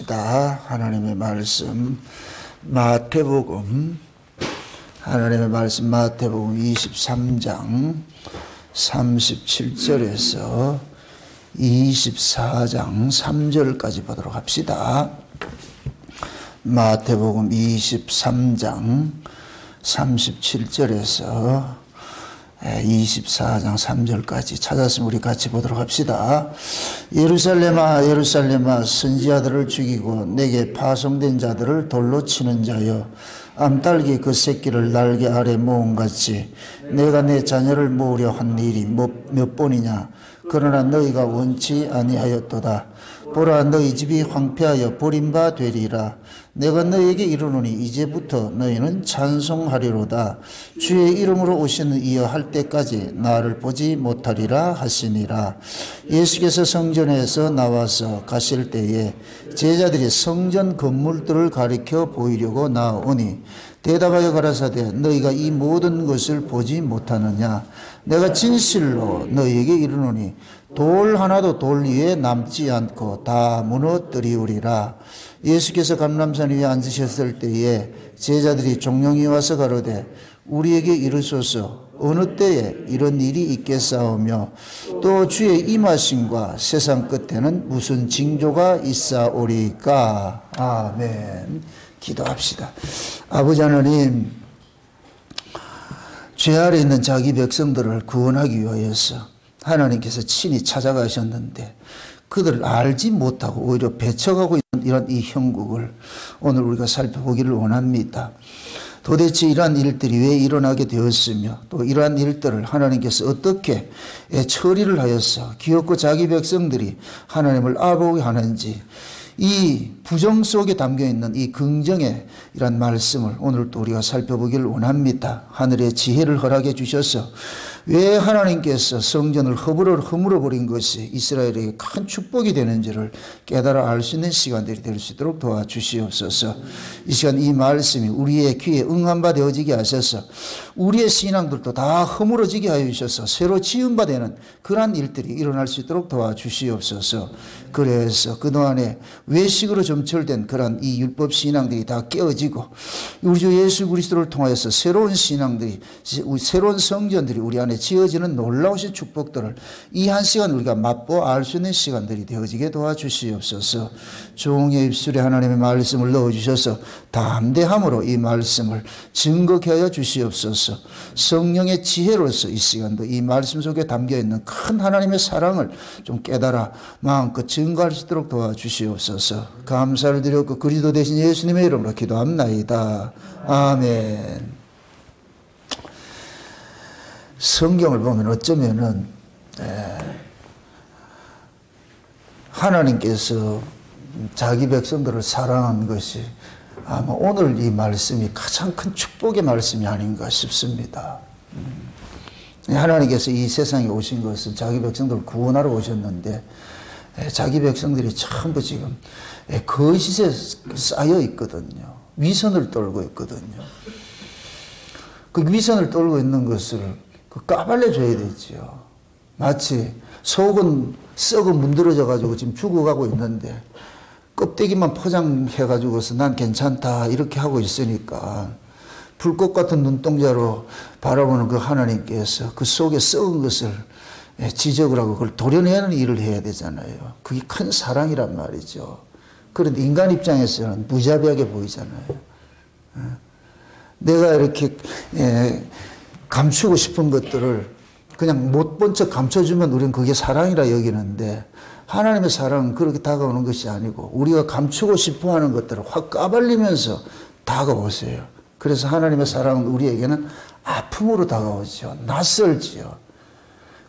합시다. 하나님의 말씀 마태복음 23장 37절에서 24장 3절까지 보도록 합시다. 마태복음 23장 37절에서 24장 3절까지 찾았으면 우리 같이 보도록 합시다. 예루살렘아 예루살렘아 선지자들을 죽이고 내게 파송된 자들을 돌로 치는 자여, 암딸기 그 새끼를 날개 아래 모음같이 내가 내 자녀를 모으려 한 일이 몇 번이냐. 그러나 너희가 원치 아니하였도다. 보라, 너희 집이 황폐하여 버림바 되리라. 내가 너희에게 이르노니 이제부터 너희는 찬송하리로다. 주의 이름으로 오시는 이여 할 때까지 나를 보지 못하리라 하시니라. 예수께서 성전에서 나와서 가실 때에 제자들이 성전 건물들을 가리켜 보이려고 나오니 대답하여 가라사대, 너희가 이 모든 것을 보지 못하느냐. 내가 진실로 너희에게 이르노니 돌 하나도 돌 위에 남지 않고 다 무너뜨리우리라. 예수께서 감람산 위에 앉으셨을 때에 제자들이 종용이 와서 가로되 우리에게 이르소서, 어느 때에 이런 일이 있겠사오며 또 주의 임하심과 세상 끝에는 무슨 징조가 있사오리까. 아멘. 기도합시다. 아버지 하나님, 죄 아래 있는 자기 백성들을 구원하기 위하여서 하나님께서 친히 찾아가셨는데 그들을 알지 못하고 오히려 배척하고 있는 이런 이 형국을 오늘 우리가 살펴보기를 원합니다. 도대체 이러한 일들이 왜 일어나게 되었으며 또 이러한 일들을 하나님께서 어떻게 처리를 하여서 기어코 자기 백성들이 하나님을 알아보게 하는지, 이 부정 속에 담겨있는 이 긍정의 이런 말씀을 오늘 또 우리가 살펴보기를 원합니다. 하늘의 지혜를 허락해 주셔서 왜 하나님께서 성전을 허물어 버린 것이 이스라엘에게 큰 축복이 되는지를 깨달아 알 수 있는 시간들이 될 수 있도록 도와주시옵소서. 이 시간 이 말씀이 우리의 귀에 응한 바 되어지게 하셔서 우리의 신앙들도 다 허물어지게 하여 주셔서 새로 지은 바 되는 그러한 일들이 일어날 수 있도록 도와주시옵소서. 그래서 그동안에 외식으로 점철된 그런 이 율법 신앙들이 다 깨어지고 우리 주 예수 그리스도를 통하여서 새로운 신앙들이, 새로운 성전들이 우리 안에 지어지는 놀라우신 축복들을 이 한 시간 우리가 맛보아 알 수 있는 시간들이 되어지게 도와주시옵소서. 종의 입술에 하나님의 말씀을 넣어주셔서 담대함으로 이 말씀을 증거케 하여 주시옵소서. 성령의 지혜로서 이 시간도 이 말씀 속에 담겨있는 큰 하나님의 사랑을 좀 깨달아 마음껏 증거할 수 있도록 도와주시옵소서. 감사를 드렸고 그리스도 대신 예수님의 이름으로 기도합나이다. 아멘. 성경을 보면 어쩌면은 하나님께서 자기 백성들을 사랑한 것이 아마 오늘 이 말씀이 가장 큰 축복의 말씀이 아닌가 싶습니다. 하나님께서 이 세상에 오신 것은 자기 백성들을 구원하러 오셨는데 자기 백성들이 전부 지금 거짓에 쌓여 있거든요. 위선을 떨고 있거든요. 그 위선을 떨고 있는 것을 까발려줘야 되죠. 마치 속은 썩어 문드러져 가지고 지금 죽어가고 있는데 껍데기만 포장해 가지고서 난 괜찮다 이렇게 하고 있으니까 불꽃 같은 눈동자로 바라보는 그 하나님께서 그 속에 썩은 것을 지적을 하고 그걸 도려내는 일을 해야 되잖아요. 그게 큰 사랑이란 말이죠. 그런데 인간 입장에서는 무자비하게 보이잖아요. 내가 이렇게 감추고 싶은 것들을 그냥 못 본 척 감춰주면 우리는 그게 사랑이라 여기는데 하나님의 사랑은 그렇게 다가오는 것이 아니고 우리가 감추고 싶어하는 것들을 확 까발리면서 다가오세요. 그래서 하나님의 사랑은 우리에게는 아픔으로 다가오죠. 낯설지요.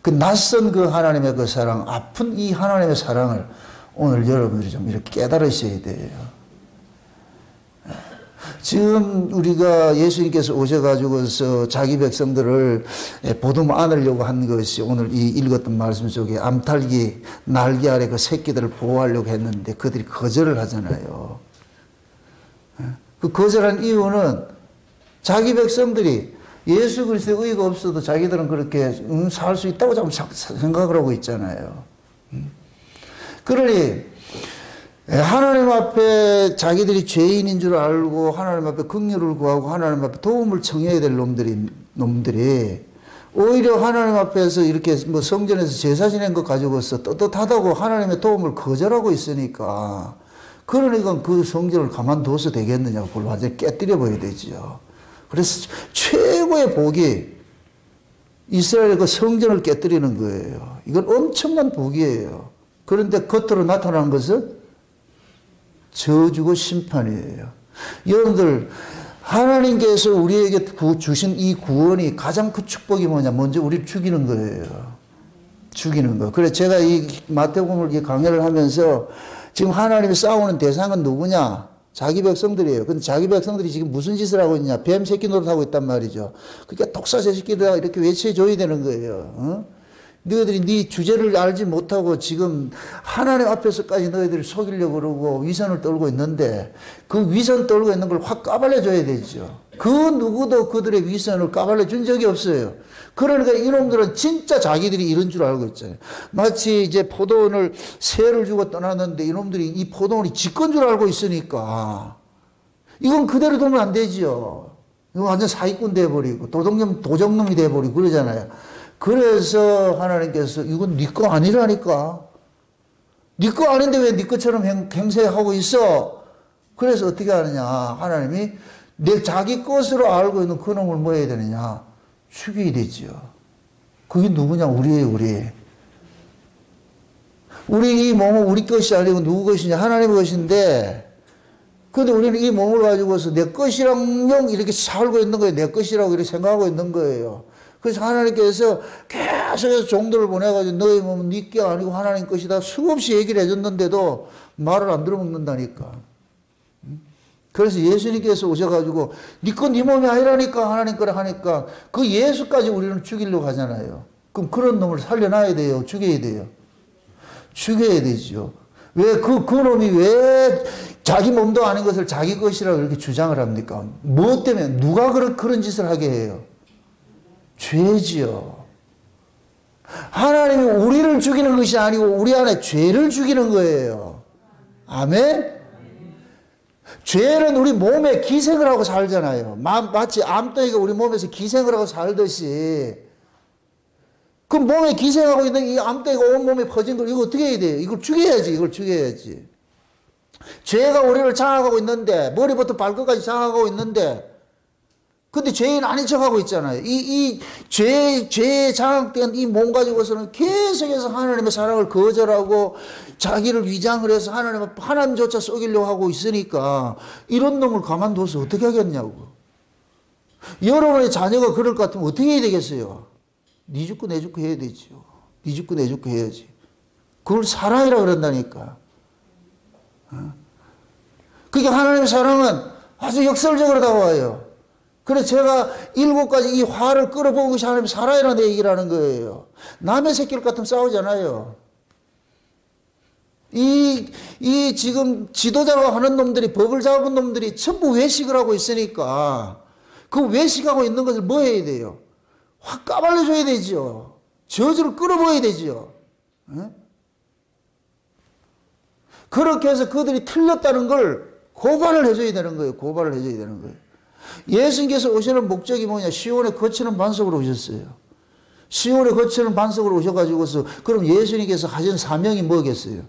그 낯선 그 하나님의 그 사랑, 아픈 이 하나님의 사랑을 오늘 여러분들이 좀 이렇게 깨달으셔야 돼요. 지금 우리가 예수님께서 오셔가지고서 자기 백성들을 보듬 안으려고 한 것이 오늘 이 읽었던 말씀 속에 암탉이 날개 아래 그 새끼들을 보호하려고 했는데 그들이 거절을 하잖아요. 그 거절한 이유는 자기 백성들이 예수 그리스도의 의가 없어도 자기들은 그렇게 살 수 있다고 생각을 하고 있잖아요. 그러니 하나님 앞에 자기들이 죄인인 줄 알고 하나님 앞에 긍휼을 구하고 하나님 앞에 도움을 청해야 될 놈들이 오히려 하나님 앞에서 이렇게 뭐 성전에서 제사 지낸 것 가지고서 떳떳하다고 하나님의 도움을 거절하고 있으니까 그러니까 그 성전을 가만둬서 되겠느냐고 그걸 완전히 깨뜨려 버려야 되죠. 그래서 최고의 복이 이스라엘의 그 성전을 깨뜨리는 거예요. 이건 엄청난 복이에요. 그런데 겉으로 나타나는 것은 저주고 심판이에요. 여러분들 하나님께서 우리에게 주신 이 구원이 가장 큰 축복이 뭐냐? 먼저 우리를 죽이는 거예요. 죽이는 거. 그래서 제가 이 마태복음을 이 강의를 하면서 지금 하나님이 싸우는 대상은 누구냐? 자기 백성들이에요. 근데 자기 백성들이 지금 무슨 짓을 하고 있냐? 뱀 새끼 노릇하고 있단 말이죠. 그러니까 독사새 새끼들 이렇게 외쳐줘야 되는 거예요. 어? 너희들이 네 주제를 알지 못하고 지금 하나님 앞에서까지 너희들을 속이려고 그러고 위선을 떨고 있는데 그 위선 떨고 있는 걸 확 까발려줘야 되죠. 그 누구도 그들의 위선을 까발려준 적이 없어요. 그러니까 이놈들은 진짜 자기들이 이런 줄 알고 있잖아요. 마치 이제 포도원을 새를 주고 떠났는데 이놈들이 이 포도원이 지 건 줄 알고 있으니까 이건 그대로 두면 안 되죠. 이건 완전 사기꾼 돼버리고 도적놈이 돼버리고 그러잖아요. 그래서 하나님께서 이건 네 거 아니라니까. 네 거 아닌데 왜 네 것처럼 행세하고 있어? 그래서 어떻게 하느냐. 하나님이 내 자기 것으로 알고 있는 그 놈을 뭐 해야 되느냐. 죽여야 되죠. 그게 누구냐. 우리예요. 우리 이 몸은 우리 것이 아니고 누구 것이냐. 하나님의 것인데 근데 우리는 이 몸을 가지고서 내 것이랑 이렇게 살고 있는 거예요. 내 것이라고 이렇게 생각하고 있는 거예요. 그래서 하나님께서 계속해서 종들을 보내가지고 너희 몸은 네 게 아니고 하나님 것이다 수없이 얘기를 해줬는데도 말을 안 들어먹는다니까. 그래서 예수님께서 오셔가지고 네 건 네 몸이 아니라니까 하나님 거라 하니까 그 예수까지 우리는 죽이려고 하잖아요. 그럼 그런 놈을 살려놔야 돼요. 죽여야 돼요. 죽여야 되죠. 왜 그 놈이 왜 자기 몸도 아닌 것을 자기 것이라고 이렇게 주장을 합니까? 무엇 때문에 누가 그런 짓을 하게 해요? 죄지요. 하나님이 우리를 죽이는 것이 아니고 우리 안에 죄를 죽이는 거예요. 아멘? 죄는 우리 몸에 기생을 하고 살잖아요. 마치 암덩이가 우리 몸에서 기생을 하고 살듯이 그 몸에 기생하고 있는 이 암덩이가 온 몸에 퍼진 걸 이거 어떻게 해야 돼요? 이걸 죽여야지. 이걸 죽여야지. 죄가 우리를 장악하고 있는데 머리부터 발끝까지 장악하고 있는데 근데 죄인 아닌 척하고 있잖아요. 죄에 장악된 이 몸 가지고서는 계속해서 하나님의 사랑을 거절하고 자기를 위장을 해서 하나님조차 속이려고 하고 있으니까 이런 놈을 가만둬서 어떻게 하겠냐고. 여러분의 자녀가 그럴 것 같으면 어떻게 해야 되겠어요? 네 죽고 내 죽고 해야 되죠. 네 죽고 내 죽고 해야지. 그걸 사랑이라 그런다니까. 그러니까 하나님의 사랑은 아주 역설적으로 다가와요. 그래서 제가 7가지 이 화를 끌어보은 것이 하나님의 사랑이라는 얘기라는 거예요. 남의 새끼를 같으면 싸우잖아요. 지금 지도자가 하는 놈들이, 법을 잡은 놈들이 전부 외식을 하고 있으니까 그 외식하고 있는 것을 뭐 해야 돼요? 확 까발려줘야 되죠. 저주를 끌어보아야 되죠. 그렇게 해서 그들이 틀렸다는 걸 고발을 해줘야 되는 거예요. 고발을 해줘야 되는 거예요. 예수님께서 오시는 목적이 뭐냐? 시온의 거치는 반석으로 오셨어요. 시온의 거치는 반석으로 오셔가지고서 그럼 예수님께서 하신 사명이 뭐겠어요?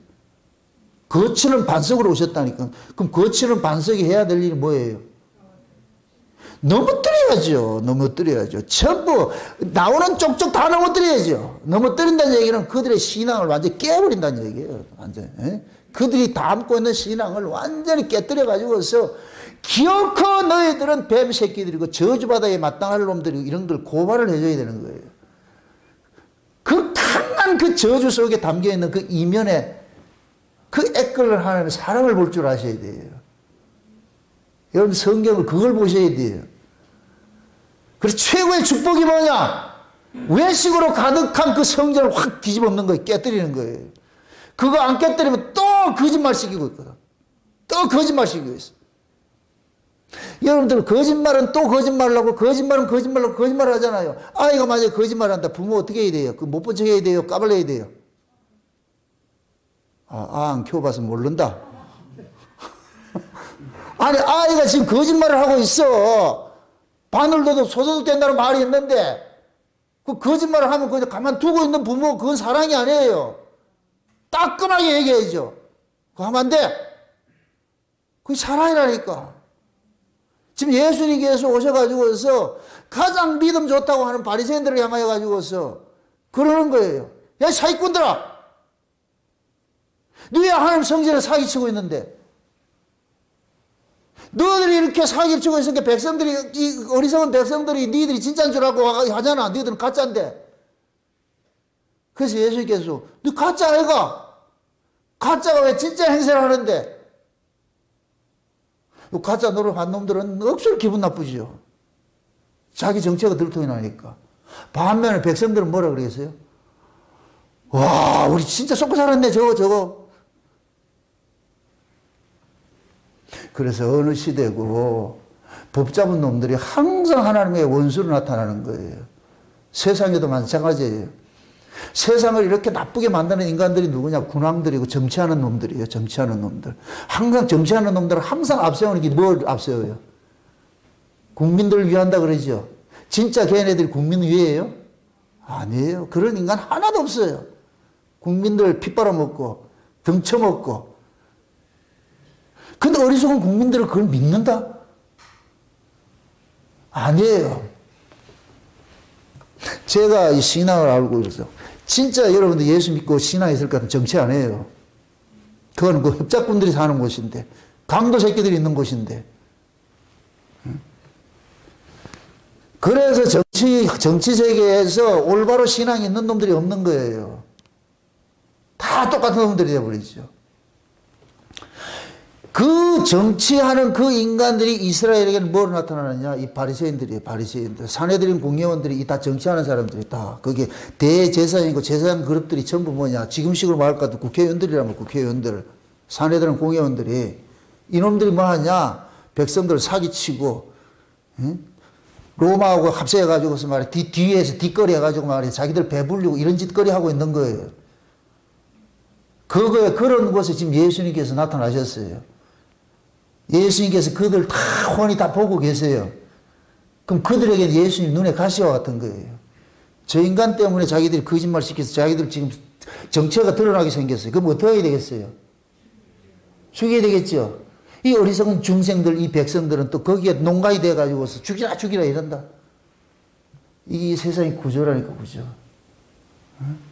거치는 반석으로 오셨다니까. 그럼 거치는 반석이 해야 될 일이 뭐예요? 넘어뜨려야죠. 넘어뜨려야죠. 전부 나오는 쪽쪽 다 넘어뜨려야죠. 넘어뜨린다는 얘기는 그들의 신앙을 완전히 깨버린다는 얘기예요. 완전히. 그들이 담고 있는 신앙을 완전히 깨뜨려 가지고서 기어코 너희들은 뱀 새끼들이고 저주바다에 마땅할 놈들이고 이런 걸 고발을 해줘야 되는 거예요. 그 강한 그 저주 속에 담겨있는 그 이면에 그 애걸을 하나님의 사랑을 볼 줄 아셔야 돼요. 여러분 성경을 그걸 보셔야 돼요. 그래서 최고의 축복이 뭐냐? 외식으로 가득한 그 성전을 확 뒤집어엎는 거예요. 깨뜨리는 거예요. 그거 안 깨뜨리면 또 거짓말 시키고 있거든. 또 거짓말 시키고 있어. 여러분들 거짓말은 또 거짓말을 하고 거짓말은 거짓말을 하고 거짓말을 하잖아요. 아이가 만약에 거짓말을 한다. 부모 어떻게 해야 돼요? 그 못 본 척 해야 돼요? 까발려야 돼요? 안 키워봐서 모른다. 아니, 아이가 지금 거짓말을 하고 있어. 바늘도 소소득 된다는 말이 있는데, 그 거짓말을 하면 그냥 가만 두고 있는 부모, 그건 사랑이 아니에요. 따끔하게 얘기해야죠. 그거 하면 안 돼. 그게 사랑이라니까. 지금 예수님께서 오셔가지고서 가장 믿음 좋다고 하는 바리새인들을 향하여 가지고서 그러는 거예요. 야, 사기꾼들아! 너희 하나님 성전에 사기치고 있는데, 너희들이 이렇게 사기를 치고 있으니까 백성들이, 이 어리석은 백성들이 너희들이 진짜인 줄 알고 하잖아. 너희들은 가짜인데. 그래서 예수님께서 너 가짜 아이가? 가짜가 왜 진짜 행세를 하는데? 가짜 노릇한 놈들은 억수로 기분 나쁘죠. 자기 정체가 들통이 나니까. 반면에 백성들은 뭐라 그러겠어요? 와, 우리 진짜 쏟고 살았네, 저거. 그래서 어느 시대고 법 잡은 놈들이 항상 하나님의 원수로 나타나는 거예요. 세상에도 마찬가지예요. 세상을 이렇게 나쁘게 만드는 인간들이 누구냐? 군왕들이고 정치하는 놈들이에요. 정치하는 놈들. 항상 정치하는 놈들은 항상 앞세우는 게 뭘 앞세워요? 국민들을 위한다 그러죠. 진짜 걔네들이 국민 위해요? 아니에요. 그런 인간 하나도 없어요. 국민들 피 빨아먹고 등쳐먹고. 근데 어리석은 국민들은 그걸 믿는다? 아니에요. 제가 이 신앙을 알고 있어서 진짜 여러분들 예수 믿고 신앙이 있을 것 같은 정치 안 해요. 그건 그 협작꾼들이 사는 곳인데, 강도 새끼들이 있는 곳인데. 그래서 정치 세계에서 올바로 신앙이 있는 놈들이 없는 거예요. 다 똑같은 놈들이 되어버리죠. 그 정치하는 그 인간들이 이스라엘에게는 뭐로 나타나느냐? 이 바리새인들이에요. 바리새인들. 산헤드린 공회원들이 다 정치하는 사람들이 다. 그게 대제사장이고 제사장 그룹들이 전부 뭐냐? 지금식으로 말할 것 같은 국회의원들이라면 국회의원들. 산헤드린 공회원들이. 이놈들이 뭐 하냐? 백성들을 사기치고, 응? 로마하고 합세해가지고서 말이야. 뒤에서 뒷거리 해가지고 말이야. 자기들 배불리고 이런 짓거리 하고 있는 거예요. 그런 곳에 지금 예수님께서 나타나셨어요. 예수님께서 그들 다 훤히 다 보고 계세요. 그럼 그들에게는 예수님 눈에 가시와 같은 거예요. 저 인간 때문에 자기들이 거짓말 시켜서 자기들 지금 정체가 드러나게 생겼어요. 그럼 어떻게 해야 되겠어요? 죽여야 되겠죠. 이 어리석은 중생들, 이 백성들은 또 거기에 농가이 돼가지고서 죽이라 이런다. 이 세상의 구조라니까, 구조. 응?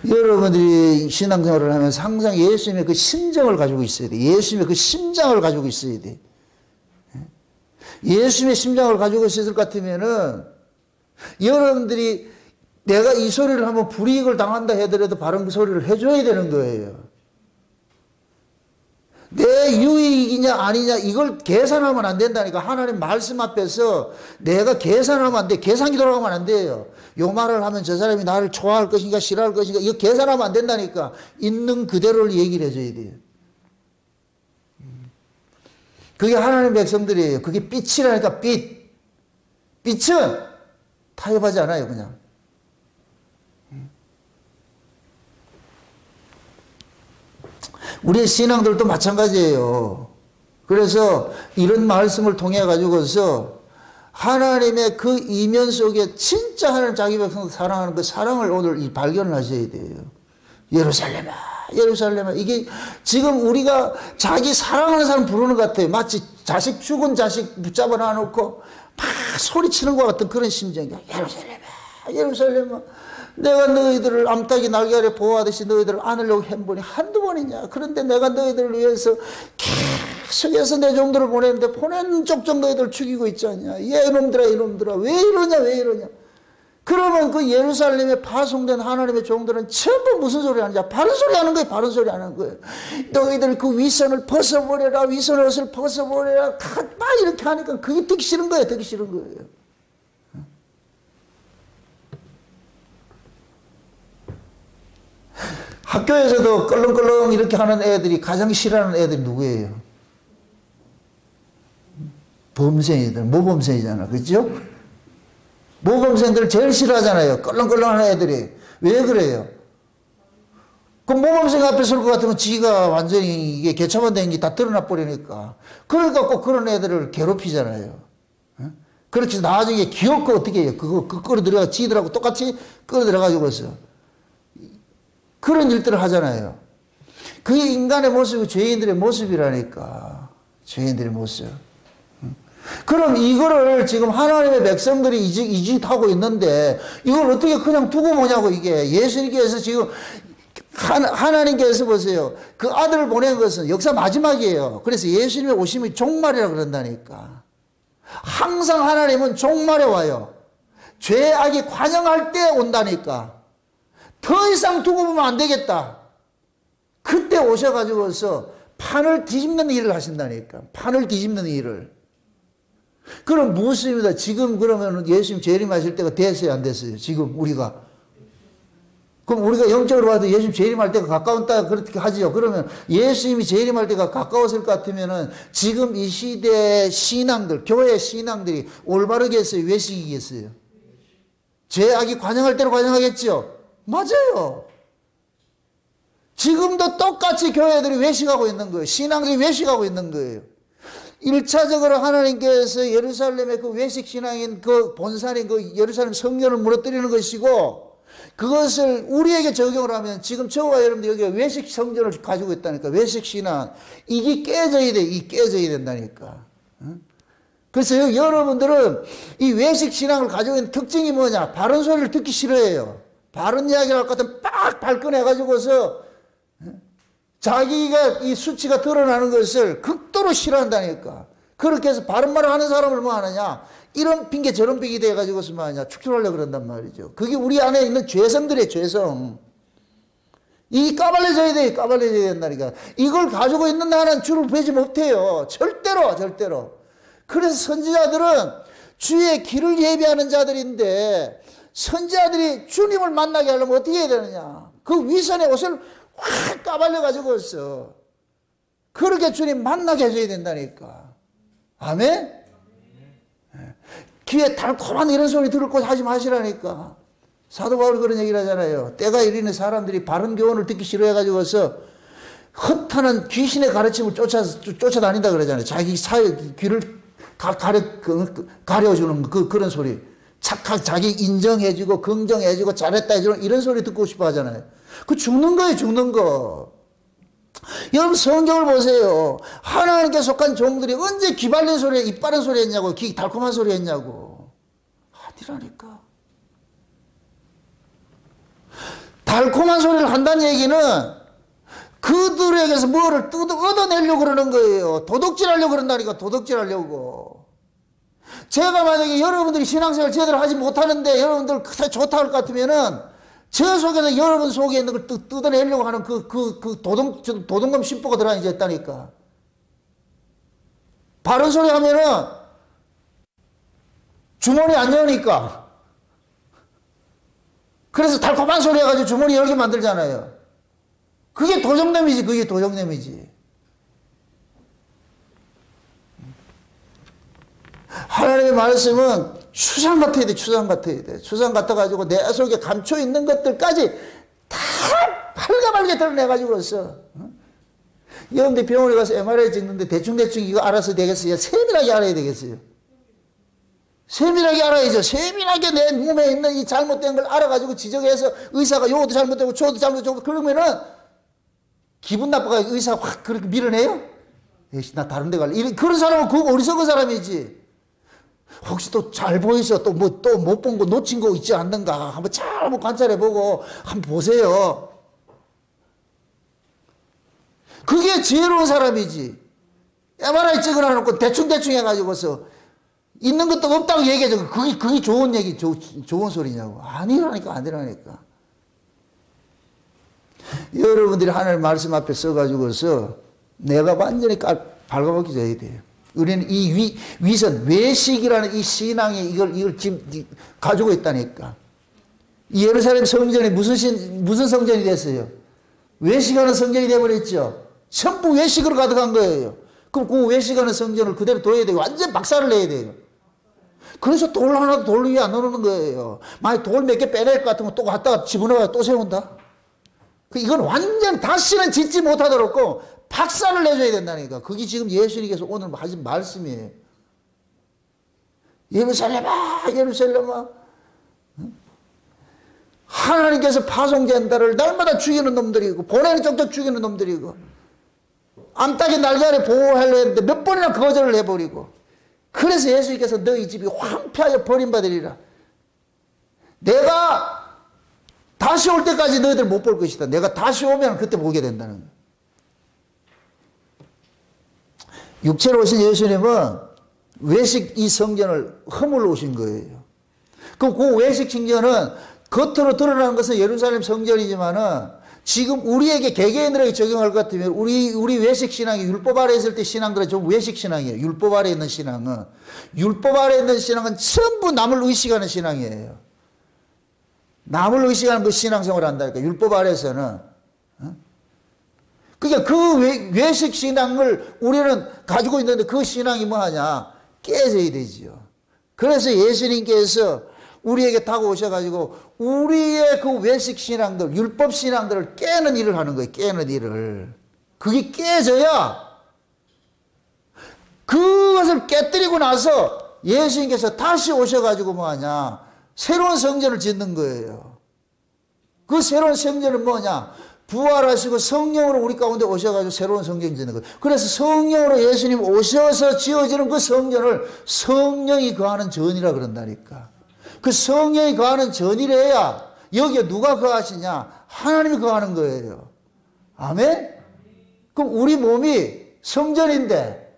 여러분들이 신앙생활을 하면서 항상 예수님의 그 심정을 가지고 있어야 돼. 예수님의 그 심장을 가지고 있어야 돼. 예수님의 심장을 가지고 있을 것 같으면은 여러분들이 내가 이 소리를 하면 불이익을 당한다 하더라도 바른 그 소리를 해줘야 되는 거예요. 내 유익이냐 아니냐 이걸 계산하면 안 된다니까. 하나님 말씀 앞에서 내가 계산하면 안 돼. 계산기 돌아가면 안 돼요. 요 말을 하면 저 사람이 나를 좋아할 것인가 싫어할 것인가 이거 계산하면 안 된다니까. 있는 그대로를 얘기를 해줘야 돼요. 그게 하나님 백성들이에요. 그게 빛이라니까. 빛은 타협하지 않아요. 그냥. 우리의 신앙들도 마찬가지예요. 그래서 이런 말씀을 통해 가지고서 하나님의 그 이면 속에 진짜 하나님 자기 백성을 사랑하는 그 사랑을 오늘 발견을 하셔야 돼요. 예루살렘아, 예루살렘아. 이게 지금 우리가 자기 사랑하는 사람 부르는 것 같아요. 마치 자식, 죽은 자식 붙잡아 놔놓고 막 소리치는 것 같은 그런 심정이야. 예루살렘아, 예루살렘아. 내가 너희들을 암탉이 날개 아래 보호하듯이 너희들을 안으려고 한번이 한두 번이냐. 그런데 내가 너희들을 위해서 계속해서 내 종들을 보냈는데 보낸 족족 너희들 죽이고 있지 않냐. 이놈들아 이놈들아 왜 이러냐. 그러면 그 예루살렘에 파송된 하나님의 종들은 전부 무슨 소리 하느냐. 바른 소리 하는 거예요. 바른 소리 하는 거예요. 너희들 그 위선을 벗어버려라. 위선 옷을 벗어버려라. 막 이렇게 하니까 그게 듣기 싫은 거예요. 듣기 싫은 거예요. 학교에서도 껄렁껄렁 이렇게 하는 애들이 가장 싫어하는 애들이 누구예요? 범생이들, 모범생이잖아. 그렇죠? 모범생들 제일 싫어하잖아요. 껄렁껄렁 하는 애들이. 왜 그래요? 그럼 모범생 앞에 설 것 같으면 지가 완전히 이게 개차만 된 게 다 드러나 버리니까. 그러니까 꼭 그런 애들을 괴롭히잖아요. 그렇게 해서 나중에 귀엽고 어떻게 해요? 그거 끌어들여가 지들하고 똑같이 끌어들여가지고서. 그런 일들을 하잖아요. 그게 인간의 모습이 죄인들의 모습이라니까. 죄인들의 모습. 그럼 이거를 지금 하나님의 백성들이 이짓하고 있는데 이걸 어떻게 그냥 두고 보냐고 이게. 예수님께서 지금 하나님께서 보세요. 그 아들을 보낸 것은 역사 마지막이에요. 그래서 예수님의 오심이 종말이라 그런다니까. 항상 하나님은 종말에 와요. 죄악이 관영할 때 온다니까. 더 이상 두고 보면 안 되겠다. 그때 오셔가지고서 판을 뒤집는 일을 하신다니까. 판을 뒤집는 일을. 그럼 무엇입니다. 지금 그러면 예수님 재림하실 때가 됐어요, 안 됐어요? 지금 우리가. 그럼 우리가 영적으로 봐도 예수님 재림할 때가 가까운 때 그렇게 하지요. 그러면 예수님이 재림할 때가 가까웠을 것 같으면은 지금 이 시대의 신앙들, 교회 신앙들이 올바르게 했어요? 외식이겠어요? 죄악이 관영할 대로 관영하겠죠? 맞아요. 지금도 똑같이 교회들이 외식하고 있는 거예요. 신앙들이 외식하고 있는 거예요. 1차적으로 하나님께서 예루살렘의 그 외식 신앙인 그 본산인 그 예루살렘 성전을 무너뜨리는 것이고 그것을 우리에게 적용을 하면 지금 저와 여러분들 여기 외식 성전을 가지고 있다니까. 외식 신앙. 이게 깨져야 돼. 이 깨져야 된다니까. 그래서 여러분들은 이 외식 신앙을 가지고 있는 특징이 뭐냐? 바른 소리를 듣기 싫어해요. 바른 이야기를 할 것 같으면 빡 발끈해가지고서 자기가 이 수치가 드러나는 것을 극도로 싫어한다니까. 그렇게 해서 바른 말을 하는 사람을 뭐 하느냐? 이런 핑계 저런 핑계 돼가지고서 뭐 하냐? 축출하려고 그런단 말이죠. 그게 우리 안에 있는 죄성들이에요, 죄성. 이 까발려져야 돼, 까발려져야 된다니까. 이걸 가지고 있는 나는 주를 베지 못해요. 절대로, 절대로. 그래서 선지자들은 주의 길을 예비하는 자들인데 선지자들이 주님을 만나게 하려면 어떻게 해야 되느냐? 그 위선의 옷을 확 까발려가지고 있어. 그렇게 주님 만나게 해줘야 된다니까. 아멘? 귀에 달콤한 이런 소리 들을 것 하지 마시라니까. 사도 바울이 그런 얘기를 하잖아요. 때가 이르는 사람들이 바른 교훈을 듣기 싫어해가지고서 헛하는 귀신의 가르침을 쫓아다닌다 그러잖아요. 자기 귀를 가려주는 그런 소리. 자기 인정해주고 긍정해주고 잘했다 해주는 이런 소리 듣고 싶어 하잖아요. 그 죽는 거예요, 죽는 거. 여러분 성경을 보세요. 하나님께 속한 종들이 언제 귀 발린 소리, 입 바른 소리 했냐고, 귀 달콤한 소리 했냐고. 아니라니까. 달콤한 소리를 한다는 얘기는 그들에게서 뭐를 얻어내려고 그러는 거예요. 도둑질하려고 그런다니까, 도둑질하려고. 제가 만약에 여러분들이 신앙생활 제대로 하지 못하는데 여러분들 그때 좋다 할 것 같으면은 제 속에서 여러분 속에 있는 걸 뜯어내려고 하는 그 도둑놈 심보가 들어앉았다니까. 바른 소리 하면은 주머니 안 여니까. 그래서 달콤한 소리 해가지고 주머니 열게 만들잖아요. 그게 도적놈이지, 그게 도적놈이지. 하나님의 말씀은 추상 같아야 돼, 추상 같아야 돼. 추상 같아가지고 내 속에 감춰있는 것들까지 다 팔가말게 드러내가지고서. 여러분들 병원에 가서 MRI 찍는데 대충대충 이거 알아서 되겠어요? 세밀하게 알아야 되겠어요? 세밀하게 알아야죠. 세밀하게 내 몸에 있는 이 잘못된 걸 알아가지고 지적해서 의사가 요것도 잘못되고 저것도 잘못되고 그러면은 기분 나빠가 의사가 확 그렇게 밀어내요? 에이씨, 나 다른 데 갈래. 그런 사람은 그거 어리석은 사람이지. 혹시 또 잘 보이서 또 뭐 또 못 본 거 놓친 거 있지 않는가 한번 잘 한번 관찰해보고 한번 보세요. 그게 지혜로운 사람이지. MRI 찍어놔놓고 대충대충 해가지고서 있는 것도 없다고 얘기해줘. 그게 좋은 얘기, 좋은 소리냐고. 아니라니까, 아니라니까. 여러분들이 하나님 말씀 앞에 서가지고서 내가 완전히 발가벗겨져야 돼요. 우리는 이 위선, 외식이라는 이 신앙이 이걸 지금 가지고 있다니까. 이 예루살렘 성전이 무슨 성전이 됐어요? 외식하는 성전이 되어버렸죠. 전부 외식으로 가득한 거예요. 그럼 그 외식하는 성전을 그대로 둬야 돼요. 완전 박살을 내야 돼요. 그래서 돌 하나도 돌 위에 안 놓는 거예요. 만약 돌 몇 개 빼낼 것 같으면 또 갖다가 집어넣어야 또 세운다. 이건 완전 다시는 짓지 못하도록 박살을 내줘야 된다니까. 그게 지금 예수님께서 오늘 하신 말씀이에요. 예루살렘아, 예루살렘아. 하나님께서 파송된다를 날마다 죽이는 놈들이고, 보내는 쪽쪽 죽이는 놈들이고, 암탉의 날개 아래 보호하려 했는데 몇 번이나 거절을 해버리고, 그래서 예수님께서 너희 집이 황폐하여 버림받으리라. 내가 다시 올 때까지 너희들 못 볼 것이다. 내가 다시 오면 그때 보게 된다는 거예요. 육체로 오신 예수님은 외식 이 성전을 허물러 오신 거예요. 그럼 그 외식 성전은 겉으로 드러나는 것은 예루살렘 성전이지만은 지금 우리에게 개개인들에게 적용할 것 같으면 우리 외식 신앙이 율법 아래 있을 때 신앙들은 좀 외식 신앙이에요. 율법 아래 있는 신앙은. 율법 아래 있는 신앙은 전부 남을 의식하는 신앙이에요. 남을 의식하는 그 신앙생활을 한다니까. 율법 아래에서는. 그러니까 그 외식 신앙을 우리는 가지고 있는데 그 신앙이 뭐하냐? 깨져야 되지요. 그래서 예수님께서 우리에게 다가오셔가지고 우리의 그 외식 신앙들, 율법 신앙들을 깨는 일을 하는 거예요. 깨는 일을. 그게 깨져야 그것을 깨뜨리고 나서 예수님께서 다시 오셔가지고 뭐하냐? 새로운 성전을 짓는 거예요. 그 새로운 성전은 뭐냐? 부활하시고 성령으로 우리 가운데 오셔가지고 새로운 성전 짓는 거예요. 그래서 성령으로 예수님 오셔서 지어지는 그 성전을 성령이 거하는 전이라 그런다니까. 그 성령이 거하는 전이래야 여기에 누가 거하시냐? 하나님이 거하는 거예요. 아멘? 그럼 우리 몸이 성전인데,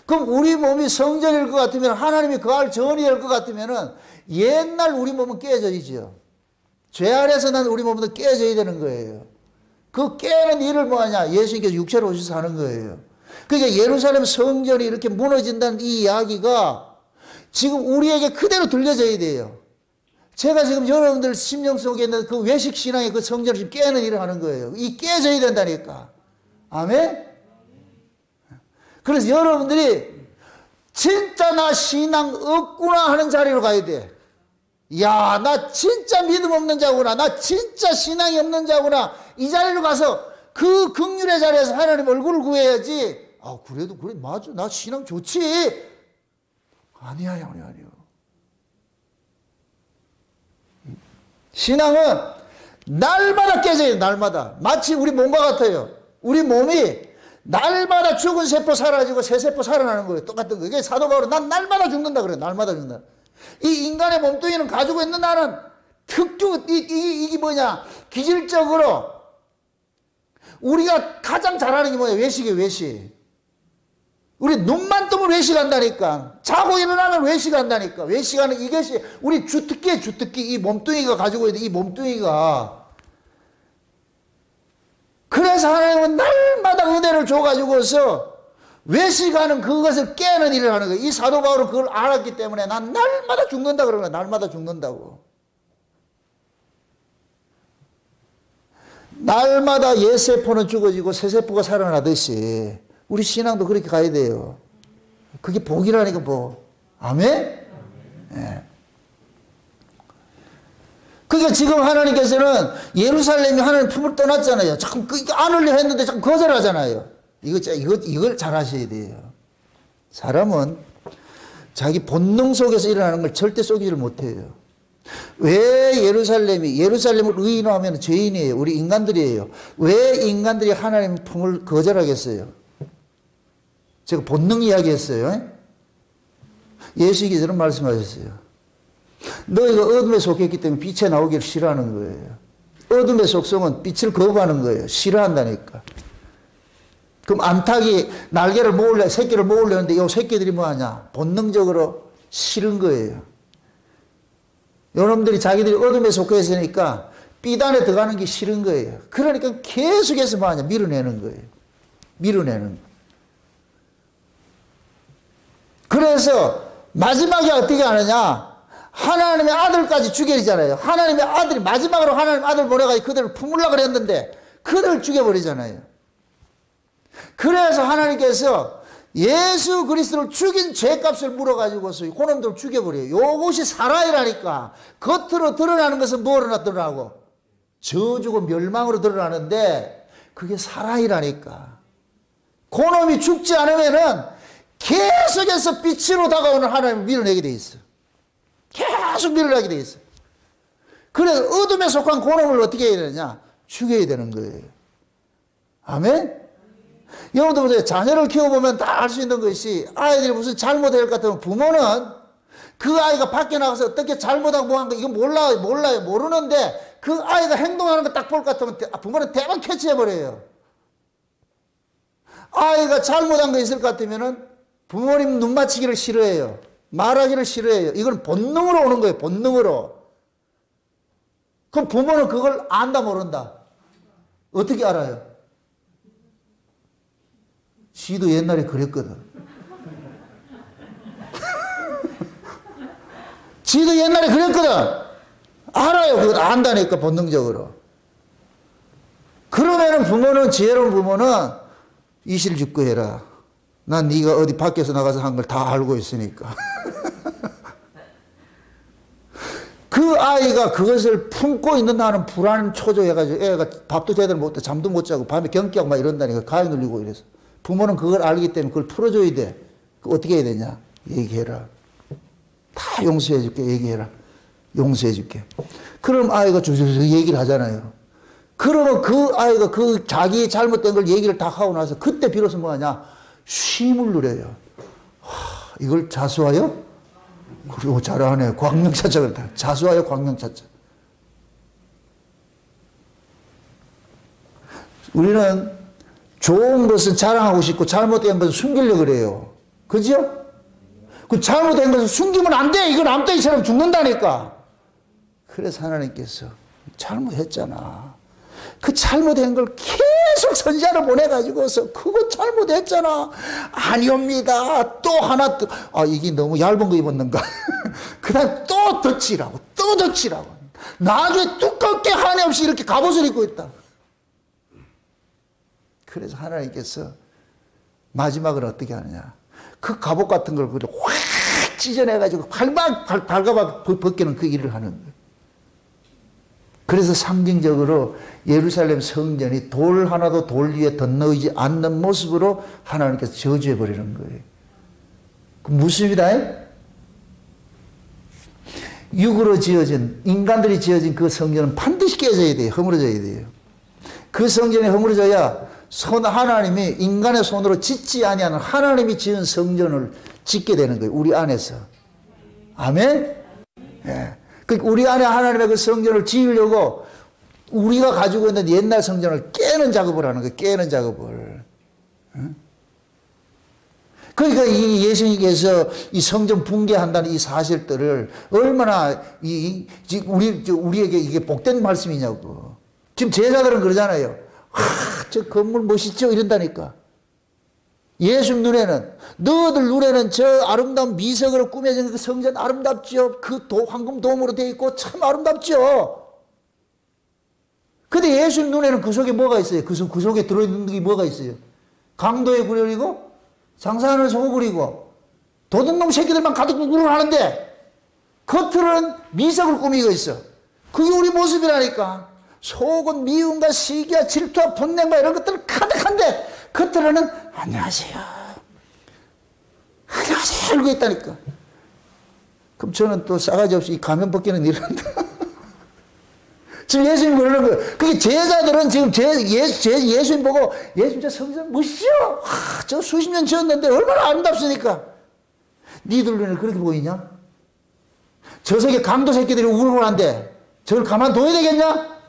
그럼 우리 몸이 성전일 것 같으면 하나님이 거할 전이 될 것 같으면은 옛날 우리 몸은 깨져지죠. 죄 안에서 난 우리 몸도 깨져야 되는 거예요. 그 깨는 일을 뭐하냐? 예수님께서 육체로 오셔서 하는 거예요. 그러니까 예루살렘 성전이 이렇게 무너진다는 이 이야기가 지금 우리에게 그대로 들려져야 돼요. 제가 지금 여러분들 심령 속에 있는 그 외식 신앙의 그 성전을 지금 깨는 일을 하는 거예요. 이 깨져야 된다니까. 아멘? 그래서 여러분들이 진짜 나 신앙 없구나 하는 자리로 가야 돼. 야, 나 진짜 믿음 없는 자구나. 나 진짜 신앙이 없는 자구나. 이 자리로 가서 그 긍휼의 자리에서 하나님 얼굴을 구해야지. 아, 그래도 그래 맞아. 나 신앙 좋지. 아니야. 신앙은 날마다 깨져요. 날마다. 마치 우리 몸과 같아요. 우리 몸이 날마다 죽은 세포 사라지고 새 세포 살아나는 거예요. 똑같은 거예요. 이게 사도 바울은 난 날마다 죽는다 그래요. 날마다 죽는다. 이 인간의 몸뚱이는 가지고 있는 나는 이게 뭐냐? 기질적으로 우리가 가장 잘하는 게 뭐냐? 외식이에요. 외식. 우리 눈만 뜨면 외식한다니까. 자고 일어나면 외식한다니까. 외식하는 이것이 우리 주특기예요. 주특기. 이 몸뚱이가 가지고 있는 이 몸뚱이가. 그래서 하나님은 날마다 은혜를 줘가지고서 외식하는 그것을 깨는 일을 하는 거예요. 이 사도 바울은 그걸 알았기 때문에 난 날마다 죽는다 그러는 거야. 날마다 죽는다고. 날마다 옛세포는 죽어지고 새세포가 살아나듯이 우리 신앙도 그렇게 가야 돼요. 그게 복이라니까 복. 아멘? 네. 그러니까 지금 하나님께서는 예루살렘이 하나님 품을 떠났잖아요. 자꾸 안으려 했는데 자꾸 거절하잖아요. 이걸 잘 하셔야 돼요. 사람은 자기 본능 속에서 일어나는 걸 절대 속이지를 못해요. 왜 예루살렘을 의인화하면 죄인이에요. 우리 인간들이에요. 왜 인간들이 하나님 품을 거절하겠어요? 제가 본능 이야기했어요. 예수님께서는 말씀하셨어요. 너희가 어둠에 속했기 때문에 빛에 나오기를 싫어하는 거예요. 어둠의 속성은 빛을 거부하는 거예요. 싫어한다니까. 그럼 암탉이 날개를 새끼를 모으려는데 이 새끼들이 뭐하냐? 본능적으로 싫은 거예요. 요놈들이 자기들이 어둠에 속해 있으니까 빛 안에 들어가는 게 싫은 거예요. 그러니까 계속해서 뭐하냐? 밀어내는 거예요. 밀어내는 거예요. 그래서 마지막에 어떻게 하느냐? 하나님의 아들까지 죽여리잖아요. 하나님의 아들이 마지막으로 하나님 아들 보내가지고 그들을 품으려고 그랬는데 그들을 죽여버리잖아요. 그래서 하나님께서 예수 그리스도를 죽인 죄값을 물어가지고서 그놈들을 죽여버려요. 요것이 사라이라니까. 겉으로 드러나는 것은 뭐로 나타나고? 저주고 멸망으로 드러나는데 그게 사랑이라니까. 그놈이 죽지 않으면은 계속해서 빛으로 다가오는 하나님을 밀어내게 돼 있어. 계속 밀어내게 돼 있어. 그래서 어둠에 속한 그놈을 어떻게 해야 되느냐? 죽여야 되는 거예요. 아멘? 여러분들 보세요. 자녀를 키워보면 다 알 수 있는 것이 아이들이 무슨 잘못할 것 같으면 부모는 그 아이가 밖에 나가서 어떻게 잘못하고 뭐 한 거 이거 몰라요. 모르는데 그 아이가 행동하는 거 딱 볼 것 같으면 부모는 대박 캐치해버려요. 아이가 잘못한 거 있을 것 같으면은 부모님 눈 맞추기를 싫어해요. 말하기를 싫어해요. 이건 본능으로 오는 거예요. 본능으로. 그럼 부모는 그걸 안다 모른다. 어떻게 알아요? 지도 옛날에 그랬거든. 지도 옛날에 그랬거든. 알아요. 그걸 안다니까 본능적으로. 그러면은 부모는 지혜로운 부모는 이실직고해라. 난 네가 어디 밖에서 나가서 한 걸 다 알고 있으니까. 그 아이가 그것을 품고 있는 한은 불안 초조해가지고 애가 밥도 제대로 못 해, 잠도 못 자고 밤에 경기하고 막 이런다니까. 가위 눌리고 이래서. 부모는 그걸 알기 때문에 그걸 풀어줘야 돼. 어떻게 해야 되냐? 얘기해라. 다 용서해 줄게. 얘기해라. 용서해 줄게. 그럼 아이가 주저주저 얘기를 하잖아요. 그러면 그 아이가 그 자기 잘못된 걸 얘기를 다 하고 나서 그때 비로소 뭐하냐? 쉼을 누려요. 이걸 자수하여? 그리고 잘하네. 광명차자 그렇다. 자수하여 광명차자. 우리는 좋은 것은 자랑하고 싶고 잘못된 것은 숨기려고 그래요. 그죠? 그 잘못된 것을 숨기면 안 돼. 이건 암덩이처럼 죽는다니까. 그래서 하나님께서 잘못했잖아. 그 잘못된 걸 계속 선지자를 보내가지고서 그거 잘못했잖아. 아니옵니다. 또 하나 이게 너무 얇은 거 입었는가. 그 다음 또 덧치라고 또 덧치라고. 나중에 두껍게 한이 없이 이렇게 갑옷을 입고 있다. 그래서 하나님께서 마지막은 어떻게 하느냐. 그 갑옷 같은 걸 확 찢어내가지고 발가락 벗기는 그 일을 하는 거예요. 그래서 상징적으로 예루살렘 성전이 돌 하나도 돌 위에 덧놓이지 않는 모습으로 하나님께서 저주해버리는 거예요. 그 무엇입니다? 육으로 지어진, 인간들이 지어진 그 성전은 반드시 깨져야 돼요. 허물어져야 돼요. 그 성전이 허물어져야 하나님이 인간의 손으로 짓지 아니하는 하나님이 지은 성전을 짓게 되는 거예요. 우리 안에서. 아멘? 예. 우리 안에 하나님의 그 성전을 지으려고 우리가 가지고 있는 옛날 성전을 깨는 작업을 하는 거예요. 깨는 작업을. 그러니까 이 예수님께서 이 성전 붕괴한다는 이 사실들을 얼마나 우리에게 이게 복된 말씀이냐고. 지금 제자들은 그러잖아요. 저 건물 멋있죠? 이런다니까. 예수 눈에는, 너희들 눈에는 저 아름다운 미석으로 꾸며진 그 성전 아름답죠? 그 황금 도움으로 되어 있고 참 아름답죠? 근데 예수 눈에는 그 속에 뭐가 있어요? 그 속에 들어있는 게 뭐가 있어요? 강도의 구렬이고, 장사하는 소굴이고, 도둑놈 새끼들만 가득 구를 하는데, 겉으로는 미석을 꾸미고 있어. 그게 우리 모습이라니까. 속은 미움과 시기와 질투와 분냄과 이런 것들 가득한데, 겉으로는 안녕하세요. 안녕하세요. 이러고 있다니까. 그럼 저는 또 싸가지 없이 이 가면 벗기는 일을 한다. 지금 예수님 그러는 거예요. 그게 제자들은 지금 예수님 보고 예수님 저 성전 멋있죠? 저 수십 년 지었는데 얼마나 아름답습니까? 니들 눈에 그렇게 보이냐? 저 속에 강도 새끼들이 우글우글한데 저걸 가만둬야 되겠냐?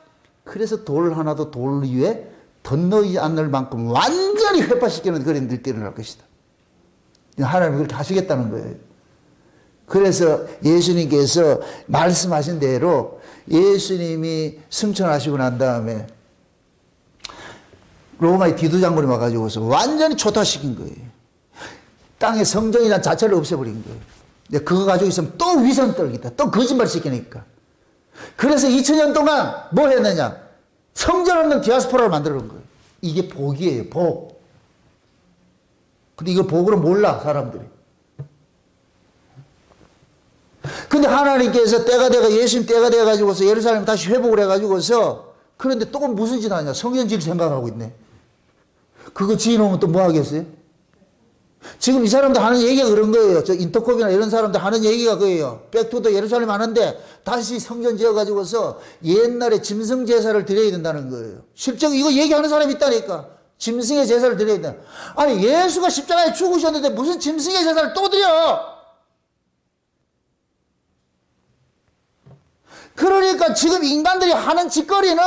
그래서 돌 하나도 돌 위에 덧놓이지 않을 만큼 완전히 회파시키는 그런 일들이 일어날 것이다. 하나님이 그렇게 하시겠다는 거예요. 그래서 예수님께서 말씀하신 대로 예수님이 승천하시고 난 다음에 로마의 디도 장군이 와가지고서 완전히 초토화시킨 거예요. 땅의 성전이란 자체를 없애버린 거예요. 그거 가지고 있으면 또 위선 떨기다. 또 거짓말 시키니까. 그래서 2000년 동안 뭐 했느냐? 성전 없는 디아스포라를 만들어 놓은 거예요. 이게 복이에요. 복. 근데 이걸 복으로 몰라 사람들이. 근데 하나님께서 때가 돼가 예수님 때가 돼가지고서 예루살렘 다시 회복을 해가지고서 그런데 또 무슨 짓 하냐? 성전질 생각하고 있네. 그거 지어놓으면 또 뭐 하겠어요? 지금 이 사람들 하는 얘기가 그런 거예요. 저 인터컵이나 이런 사람들 하는 얘기가 그거예요. 백투더 예루살렘 하는데 다시 성전 지어가지고서 옛날에 짐승 제사를 드려야 된다는 거예요. 실제로 이거 얘기하는 사람이 있다니까. 짐승의 제사를 드려야 된다. 아니 예수가 십자가에 죽으셨는데 무슨 짐승의 제사를 또 드려? 그러니까 지금 인간들이 하는 짓거리는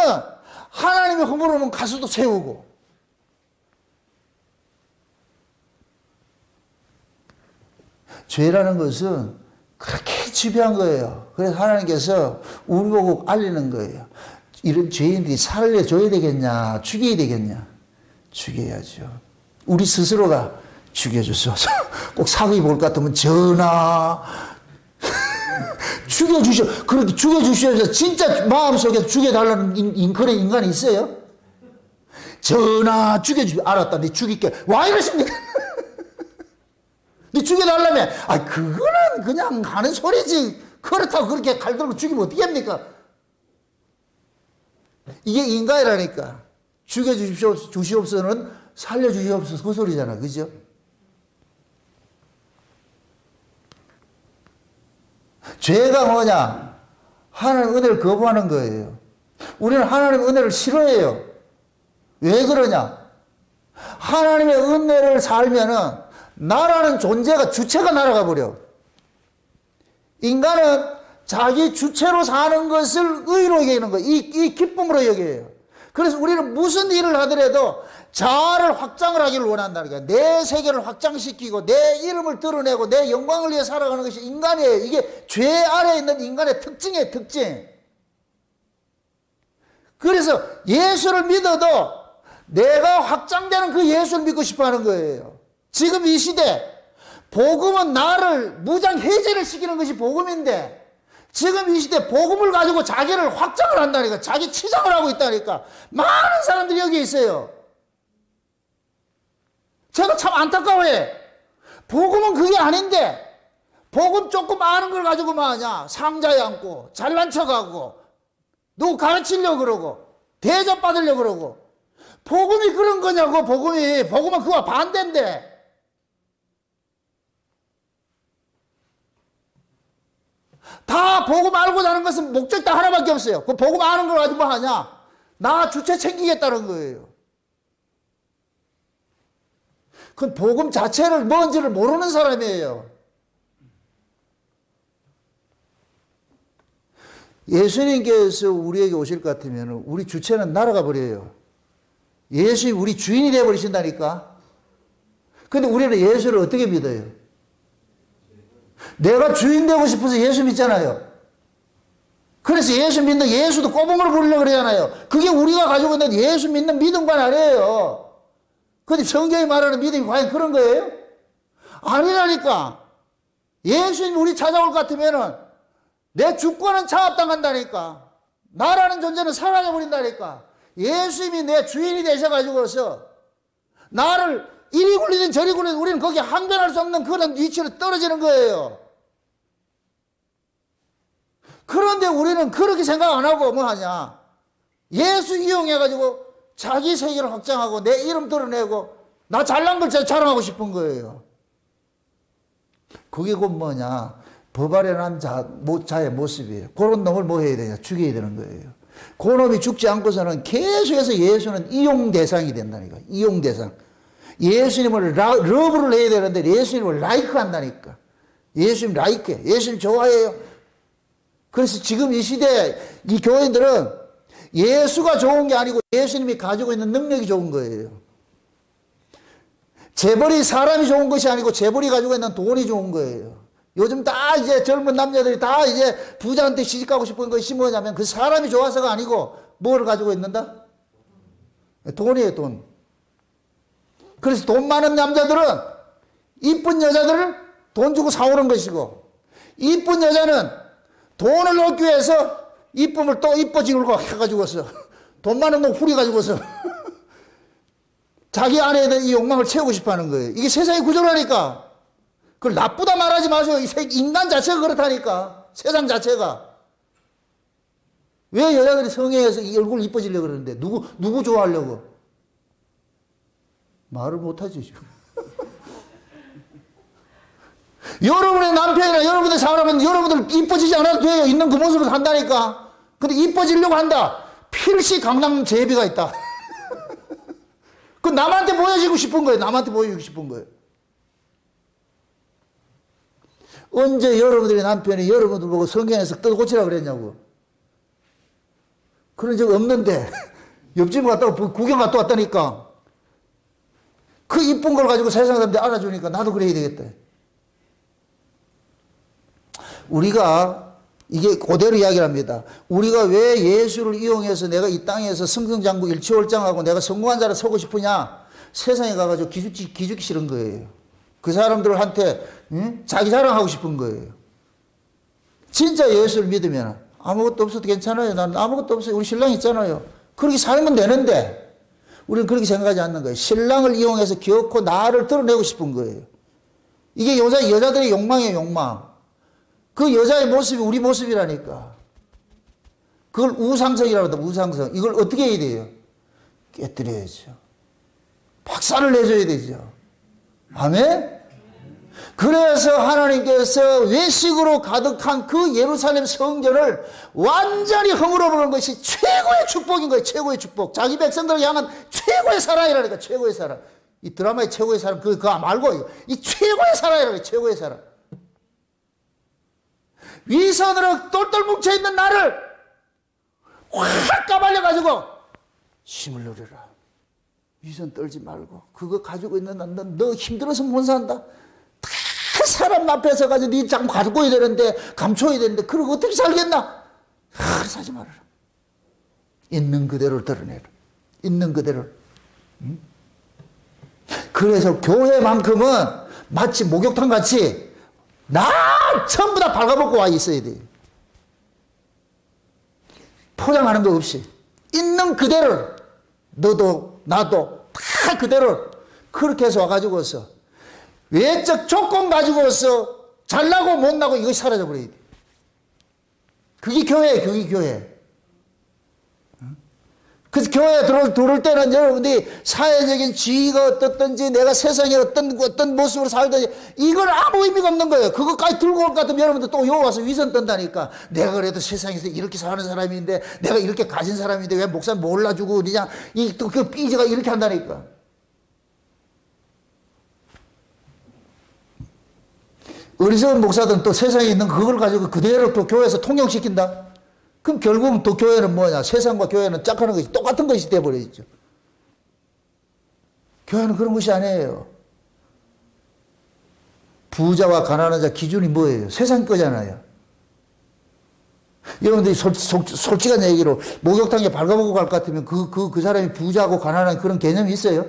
하나님이 허물으면 가수도 세우고 죄라는 것은 그렇게 지배한 거예요. 그래서 하나님께서 우리 보고 알리는 거예요. 이런 죄인들이 살려줘야 되겠냐 죽여야 되겠냐. 죽여야죠. 우리 스스로가 죽여주소서. 꼭 사극이 볼 것 같으면 전하 죽여주시오. 그렇게 죽여주시오서 진짜 마음속에서 죽여달라는 그런 인간이 있어요? 전하 죽여주시오. 알았다. 네 죽일게. 와 이러십니까? 네 죽여달라며. 아 그거는 그냥 하는 소리지. 그렇다고 그렇게 칼 들고 죽이면 어떻게 합니까? 이게 인간이라니까. 죽여주시옵소서는 살려주시옵소서 그 소리잖아. 그죠? 죄가 뭐냐? 하나님의 은혜를 거부하는 거예요. 우리는 하나님의 은혜를 싫어해요. 왜 그러냐? 하나님의 은혜를 살면은 나라는 존재가 주체가 날아가 버려. 인간은 자기 주체로 사는 것을 의로 여기는 거예요. 이 기쁨으로 여겨요. 그래서 우리는 무슨 일을 하더라도 자아를 확장을 하기를 원한다는 거야. 내 세계를 확장시키고 내 이름을 드러내고 내 영광을 위해 살아가는 것이 인간이에요. 이게 죄 아래에 있는 인간의 특징이에요. 특징. 그래서 예수를 믿어도 내가 확장되는 그 예수를 믿고 싶어 하는 거예요. 지금 이 시대 복음은 나를 무장 해제를 시키는 것이 복음인데 지금 이 시대 복음을 가지고 자기를 확장을 한다니까. 자기 치장을 하고 있다니까. 많은 사람들이 여기 있어요. 제가 참 안타까워해. 복음은 그게 아닌데 복음 조금 아는 걸 가지고 뭐 하냐. 상자에 앉고 잘난 척하고 누구 가르치려고 그러고 대접받으려고 그러고. 복음이 그런 거냐고. 복음은 그와 반대인데. 다 복음 알고 자는 것은 목적 다 하나밖에 없어요. 그 복음 아는 걸 가지고 뭐 하냐. 나 주체 챙기겠다는 거예요. 그건 복음 자체를 뭔지를 모르는 사람이에요. 예수님께서 우리에게 오실 것 같으면 우리 주체는 날아가 버려요. 예수님 우리 주인이 되어버리신다니까. 근데 우리는 예수를 어떻게 믿어요? 내가 주인 되고 싶어서 예수 믿잖아요. 그래서 예수 믿는 예수도 꼬봉으로 부르려고 그러잖아요. 그게 우리가 가지고 있는 예수 믿는 믿음관 아니에요. 근데 성경이 말하는 믿음이 과연 그런 거예요? 아니라니까. 예수님 우리 찾아올 것 같으면은 내 주권은 차압당한다니까. 나라는 존재는 사라져버린다니까. 예수님이 내 주인이 되셔가지고서 나를 이리 굴리든 저리 굴리든 우리는 거기에 항변할 수 없는 그런 위치로 떨어지는 거예요. 그런데 우리는 그렇게 생각 안 하고 뭐 하냐. 예수 이용해가지고 자기 세계를 확장하고 내 이름 드러내고 나 잘난 걸 자랑하고 싶은 거예요. 그게 곧 뭐냐. 법 아래 난 자의 모습이에요. 그런 놈을 뭐 해야 되냐. 죽여야 되는 거예요. 그 놈이 죽지 않고서는 계속해서 예수는 이용 대상이 된다니까. 이용 대상. 예수님을 러브를 해야 되는데 예수님을 라이크 한다니까. 예수님 라이크해. 예수님 좋아해요. 그래서 지금 이 시대 이 교인들은 예수가 좋은 게 아니고 예수님이 가지고 있는 능력이 좋은 거예요. 재벌이 사람이 좋은 것이 아니고 재벌이 가지고 있는 돈이 좋은 거예요. 요즘 다 이제 젊은 남자들이 다 이제 부자한테 시집가고 싶은 것이 뭐냐면 그 사람이 좋아서가 아니고 뭐를 가지고 있는다? 돈이에요, 돈. 그래서 돈 많은 남자들은 이쁜 여자들을 돈 주고 사오는 것이고 이쁜 여자는 돈을 얻기 위해서 이쁨을 또 이뻐지고 해가지고서 돈 많은 놈 후려가지고서 자기 안에 있는 이 욕망을 채우고 싶어 하는 거예요. 이게 세상의 구조라니까. 그걸 나쁘다 말하지 마세요. 인간 자체가 그렇다니까. 세상 자체가. 왜 여자들이 성형해서 이 얼굴 이뻐지려고 그러는데, 누구 좋아하려고? 말을 못하죠. 여러분의 남편이나 여러분의 사람은 여러분들 이뻐지지 않아도 돼요. 있는 그 모습으로 한다니까. 근데 이뻐지려고 한다. 필시 강남 제비가 있다. 그 남한테 보여주고 싶은 거예요. 남한테 보여주고 싶은 거예요. 언제 여러분들의 남편이 여러분들 보고 성경에서 뜯어고치라 그랬냐고. 그런 적 없는데 옆집 갔다가 구경 갔다 왔다니까. 그 이쁜 걸 가지고 세상 사람들이 알아주니까 나도 그래야 되겠다. 우리가 이게 그대로 이야기를 합니다. 우리가 왜 예수를 이용해서 내가 이 땅에서 승승장구 일치월장하고 내가 성공한 자를 서고 싶으냐? 세상에 가가지고 기죽기 싫은 거예요. 그 사람들한테 자기 자랑하고 싶은 거예요. 진짜 예수를 믿으면 아무것도 없어도 괜찮아요. 나는 아무것도 없어요. 우리 신랑 있잖아요. 그렇게 살면 되는데 우리는 그렇게 생각하지 않는 거예요. 신랑을 이용해서 기어코 나를 드러내고 싶은 거예요. 이게 여자들의 욕망이에요. 욕망. 그 여자의 모습이 우리 모습이라니까. 그걸 우상성이라고 합니다. 우상성. 이걸 어떻게 해야 돼요? 깨뜨려야죠. 박살을 내줘야 되죠. 아멘? 그래서 하나님께서 외식으로 가득한 그 예루살렘 성전을 완전히 허물어버리는 것이 최고의 축복인 거예요. 최고의 축복. 자기 백성들을 향한 최고의 사랑이라니까. 최고의 사랑. 이 드라마의 최고의 사랑 그거 말고 이 최고의 사랑이라니까. 최고의 사랑. 위선으로 똘똘 뭉쳐있는 나를 확 까발려가지고 힘을 누려라. 위선 떨지 말고 그거 가지고 있는 너 힘들어서 못 산다. 다 사람 앞에서 가지고 네 장 가지고 있어야 되는데 감춰야 되는데 그러고 어떻게 살겠나? 사지 말아라. 있는 그대로 드러내라. 있는 그대로. 응? 그래서 교회만큼은 마치 목욕탕 같이 나 전부 다 발가벗고 와 있어야 돼요. 포장하는 거 없이 있는 그대로 너도 나도 다 그대로 그렇게 해서 와가지고서 외적 조건 가지고서 잘나고 못나고 이것이 사라져버려야 돼. 그게 교회예요. 그게 교회. 그래서 교회에 들어올 때는 여러분들이 사회적인 지위가 어떻든지 내가 세상에 어떤 모습으로 살든지 이건 아무 의미가 없는 거예요. 그것까지 들고 올 것 같으면 여러분들 또 여기 와서 위선 떤다니까. 내가 그래도 세상에서 이렇게 사는 사람인데 내가 이렇게 가진 사람인데 왜 목사 몰라주고 그냥 또 그 삐져가 이렇게 한다니까. 어리석은 목사들은 또 세상에 있는 그걸 가지고 그대로 또 교회에서 통용시킨다. 그럼 결국은 또 교회는 뭐냐? 세상과 교회는 짝하는 것이 똑같은 것이 되어버리죠. 교회는 그런 것이 아니에요. 부자와 가난한 자 기준이 뭐예요? 세상 거잖아요. 여러분들이 솔직한 얘기로 목욕탕에 발가벗고 갈 것 같으면 그 사람이 부자고 가난한 그런 개념이 있어요?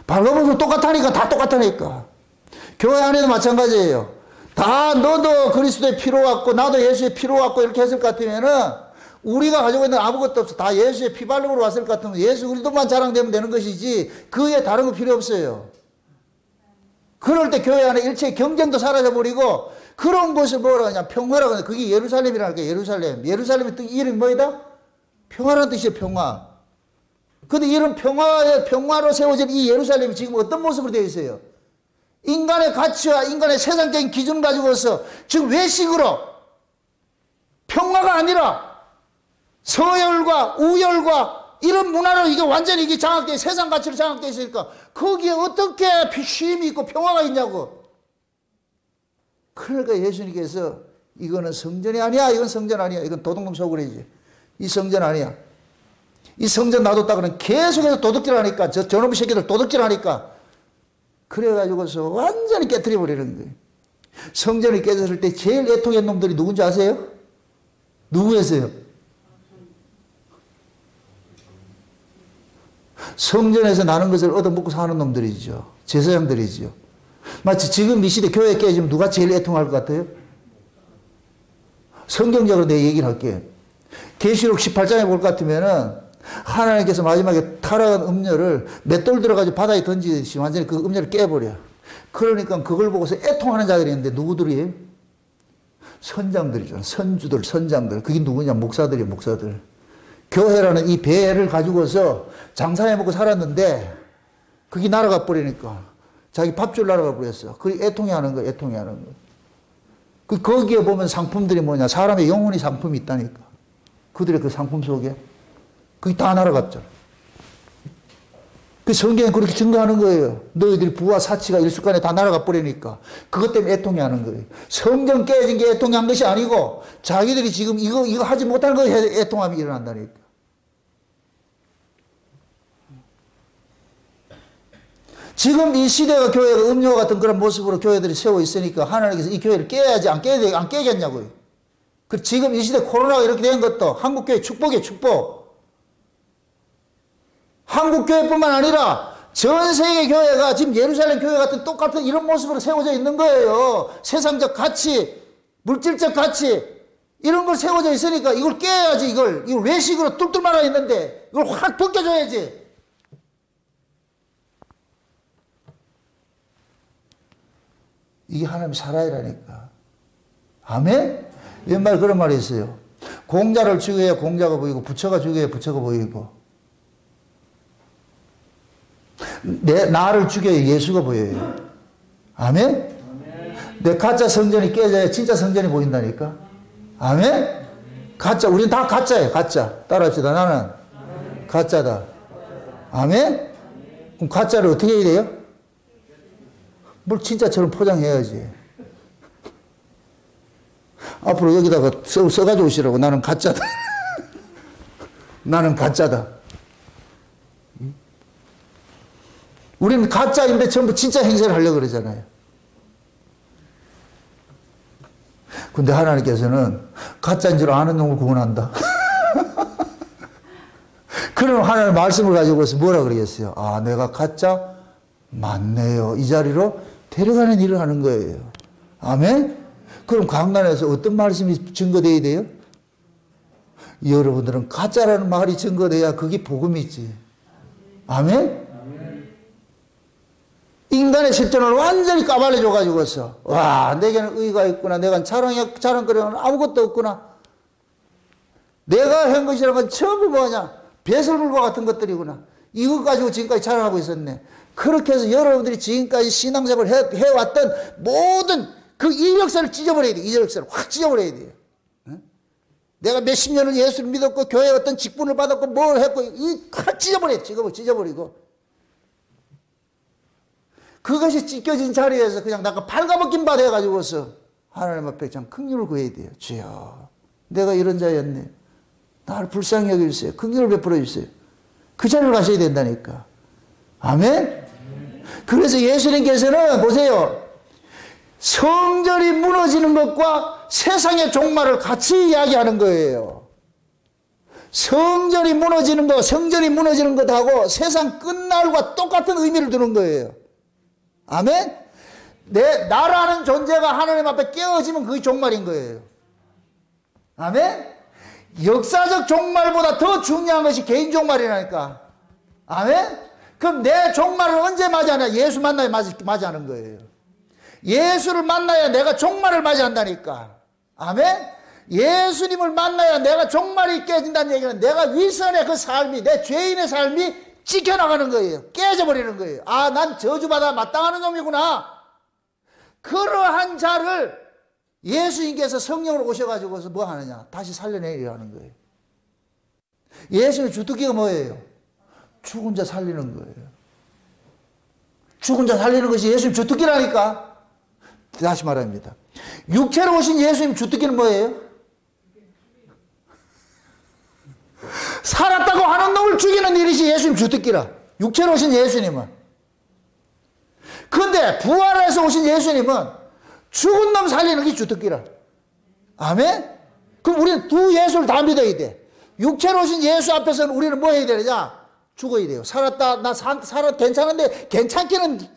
발가벗으면 똑같다니까. 다 똑같다니까. 교회 안에도 마찬가지예요. 다 너도 그리스도의 피로 왔고 나도 예수의 피로 왔고 이렇게 했을 것 같으면은 우리가 가지고 있는 아무것도 없어. 다 예수의 피발름으로 왔을 것 같으면 예수 그리스도만 자랑되면 되는 것이지 그 외에 다른 거 필요 없어요. 그럴 때 교회 안에 일체의 경쟁도 사라져버리고 그런 것을 뭐라고 하냐? 평화라고 하냐? 그게 예루살렘이라는 거예요. 예루살렘. 예루살렘의 이름이 뭐이다? 평화라는 뜻이에요. 평화. 근데 이런 평화로 세워진 이 예루살렘이 지금 어떤 모습으로 되어 있어요? 인간의 가치와 인간의 세상적인 기준 가지고서 지금 외식으로 평화가 아니라 서열과 우열과 이런 문화로 이게 완전히 이게 장악되어 세상 가치로 장악되어 있으니까 거기에 어떻게 쉼이 있고 평화가 있냐고. 그러니까 예수님께서 이거는 성전이 아니야. 이건 성전 아니야. 이건 도둑놈 소굴이지. 이 성전 아니야. 이 성전 놔뒀다 그러면 계속해서 도둑질 하니까 저놈의 새끼들 도둑질 하니까 그래가지고서 완전히 깨뜨려 버리는 거예요. 성전이 깨졌을 때 제일 애통했던 놈들이 누군지 아세요? 누구였어요? 성전에서 나는 것을 얻어먹고 사는 놈들이죠. 제사장들이죠. 마치 지금 이 시대 교회 깨지면 누가 제일 애통할 것 같아요? 성경적으로 내 얘기를 할게요. 계시록 18장에 볼 것 같으면은 하나님께서 마지막에 타락한 음료를 맷돌 들어가지고 바다에 던지듯이 완전히 그 음료를 깨버려. 그러니까 그걸 보고서 애통하는 자들이 있는데 누구들이에요? 선장들이잖아. 선주들, 선장들. 그게 누구냐? 목사들이야, 목사들. 교회라는 이 배를 가지고서 장사해 먹고 살았는데 그게 날아가 버리니까 자기 밥줄 날아가 버렸어. 그게 애통해 하는 거야, 애통해 하는 거. 거기에 보면 상품들이 뭐냐? 사람의 영혼이 상품이 있다니까. 그들의 그 상품 속에. 그게 다 날아갔잖아. 그 성경에 그렇게 증거하는 거예요. 너희들이 부와 사치가 일순간에 다 날아가 버리니까. 그것 때문에 애통해 하는 거예요. 성경 깨진 게 애통해 한 것이 아니고 자기들이 지금 이거 하지 못하는 거에 애통함이 일어난다니까. 지금 이 시대가 교회가 음료와 같은 그런 모습으로 교회들이 세워 있으니까 하나님께서 이 교회를 깨야지 안 깨겠냐고요. 그 지금 이 시대 코로나가 이렇게 된 것도 한국교회 축복이에요, 축복. 한국교회뿐만 아니라 전 세계 교회가 지금 예루살렘 교회 같은 똑같은 이런 모습으로 세워져 있는 거예요. 세상적 가치, 물질적 가치 이런 걸 세워져 있으니까 이걸 깨야지. 이걸 외식으로 뚫뚫 말아 있는데 이걸 확 벗겨줘야지. 이게 하나님의 사랑이라니까. 아멘? 옛말에 그런 말이 있어요. 공자를 죽여야 공자가 보이고 부처가 죽여야 부처가 보이고 나를 죽여야 예수가 보여요. 아멘? 내 가짜 성전이 깨져야 진짜 성전이 보인다니까. 아멘? 가짜, 우린 다 가짜예요. 가짜. 따라합시다. 나는 가짜다. 아멘? 그럼 가짜를 어떻게 해야 돼요? 뭘 진짜처럼 포장해야지. 앞으로 여기다가 써가지고 오시라고. 나는 가짜다. 나는 가짜다. 우리는 가짜인데 전부 진짜 행세를 하려고 그러잖아요. 근데 하나님께서는 가짜인 줄 아는 놈을 구원한다. 그럼 하나님 말씀을 가지고서 뭐라 그러겠어요? 아, 내가 가짜? 맞네요. 이 자리로 데려가는 일을 하는 거예요. 아멘? 그럼 강단에서 어떤 말씀이 증거되어야 돼요? 여러분들은 가짜라는 말이 증거돼야 그게 복음이지. 아멘? 인간의 실존을 완전히 까발려줘가지고서, 와, 내게는 의가 있구나. 내가 자랑거리는 아무것도 없구나. 내가 한 것이라는 건 전부 뭐냐? 배설물과 같은 것들이구나. 이것 가지고 지금까지 자랑하고 있었네. 그렇게 해서 여러분들이 지금까지 신앙생활을 해왔던 모든 그 이력서를 찢어버려야 돼. 이력서를 확 찢어버려야 돼요. 내가 몇십 년을 예수를 믿었고, 교회에 어떤 직분을 받았고, 뭘 했고, 확 찢어버려야 돼. 찢어버리고. 그것이 찢겨진 자리에서 그냥 나가 발가벗긴 바 돼가지고서 하나님 앞에 그냥 긍휼을 구해야 돼요. 주여, 내가 이런 자였네. 나를 불쌍히 여겨주세요. 긍휼을 베풀어 주세요. 그 자리를 가셔야 된다니까. 아멘? 그래서 예수님께서는 보세요. 성전이 무너지는 것과 세상의 종말을 같이 이야기하는 거예요. 성전이 무너지는 것하고 세상 끝날과 똑같은 의미를 두는 거예요. 아멘? 나라는 존재가 하나님 앞에 깨어지면 그게 종말인 거예요. 아멘? 역사적 종말보다 더 중요한 것이 개인 종말이라니까. 아멘? 그럼 내 종말을 언제 맞이하냐? 예수 만나야 맞이하는 거예요. 예수를 만나야 내가 종말을 맞이한다니까. 아멘? 예수님을 만나야 내가 종말이 깨진다는 얘기는 내가 위선의 그 삶이, 내 죄인의 삶이 찢겨나가는 거예요. 깨져버리는 거예요. 아, 난 저주받아 마땅하는 놈이구나. 그러한 자를 예수님께서 성령으로 오셔가지고서 뭐 하느냐? 다시 살려내려 하는 거예요. 예수의 주특기가 뭐예요? 죽은 자 살리는 거예요. 죽은 자 살리는 것이 예수님 주특기라니까. 다시 말합니다. 육체로 오신 예수님 주특기는 뭐예요? 살았다고 하는 놈을 죽이는 일이지 예수님 주특기라. 육체로 오신 예수님은. 그런데 부활해서 오신 예수님은 죽은 놈 살리는 게 주특기라. 아멘? 그럼 우리는 두 예수를 다 믿어야 돼. 육체로 오신 예수 앞에서는 우리는 뭐 해야 되느냐? 죽어야 돼요. 살았다, 괜찮은데 괜찮기는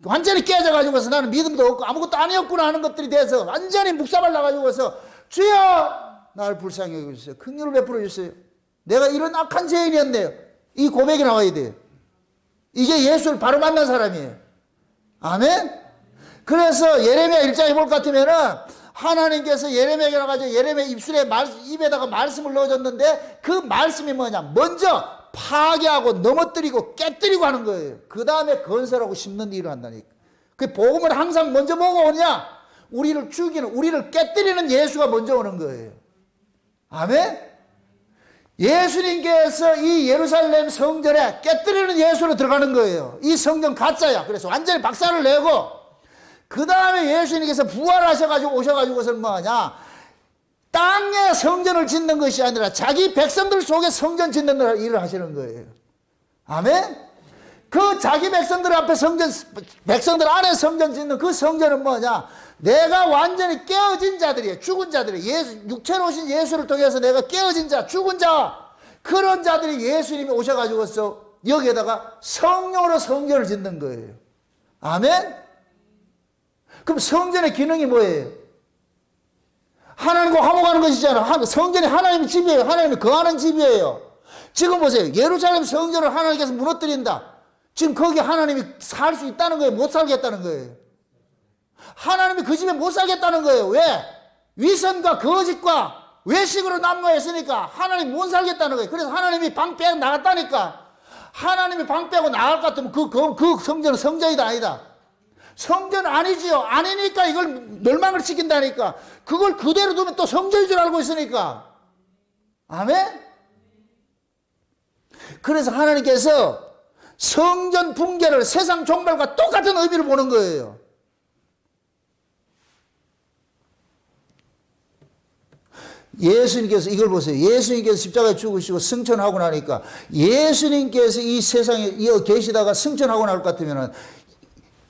완전히 깨져가지고서 나는 믿음도 없고 아무것도 아니었구나 하는 것들이 돼서 완전히 묵사발 나가지고서 주여, 나를 불쌍히 여겨주세요. 긍휼을 베풀어 주세요. 내가 이런 악한 죄인이었네요. 이 고백이 나와야 돼요. 이게 예수를 바로 만난 사람이에요. 아멘? 그래서 예레미야 1장에 볼 것 같으면은 하나님께서 예레미야에게 가지고 예레미야 입에다가 말씀을 넣어줬는데 그 말씀이 뭐냐? 먼저 파괴하고 넘어뜨리고 깨뜨리고 하는 거예요. 그 다음에 건설하고 심는 일을 한다니까. 그 복음을 항상 먼저 뭐가 오냐? 우리를 죽이는, 우리를 깨뜨리는 예수가 먼저 오는 거예요. 아멘? 예수님께서 이 예루살렘 성전에 깨뜨리는 예수로 들어가는 거예요. 이 성전 가짜야. 그래서 완전히 박살을 내고 그 다음에 예수님께서 부활하셔가지고 오셔가지고서는 뭐하냐? 땅에 성전을 짓는 것이 아니라 자기 백성들 속에 성전 짓는 일을 하시는 거예요. 아멘? 그 자기 백성들 앞에 백성들 안에 성전 짓는 그 성전은 뭐냐? 내가 완전히 깨어진 자들이에요. 죽은 자들이에요. 육체로 오신 예수를 통해서 내가 깨어진 자, 죽은 자, 그런 자들이 예수님이 오셔가지고서 여기에다가 성령으로 성전을 짓는 거예요. 아멘? 그럼 성전의 기능이 뭐예요? 하나님과 화목하는 것이잖아. 성전이 하나님의 집이에요. 하나님이 거하는 집이에요. 지금 보세요. 예루살렘 성전을 하나님께서 무너뜨린다. 지금 거기 하나님이 살 수 있다는 거예요? 못 살겠다는 거예요? 하나님이 그 집에 못 살겠다는 거예요. 왜? 위선과 거짓과 외식으로 난무했으니까 하나님 못 살겠다는 거예요. 그래서 하나님이 방 빼고 나갔다니까. 하나님이 방 빼고 나갈 것 같으면 그 성전은 성전이다 아니다? 성전 아니지요. 아니니까 이걸 멸망을 시킨다니까. 그걸 그대로 두면 또 성전인 줄 알고 있으니까. 아멘? 그래서 하나님께서 성전 붕괴를 세상 종말과 똑같은 의미로 보는 거예요. 예수님께서 이걸 보세요. 예수님께서 십자가에 죽으시고 승천하고 나니까 예수님께서 이 세상에 계시다가 승천하고 나올 것 같으면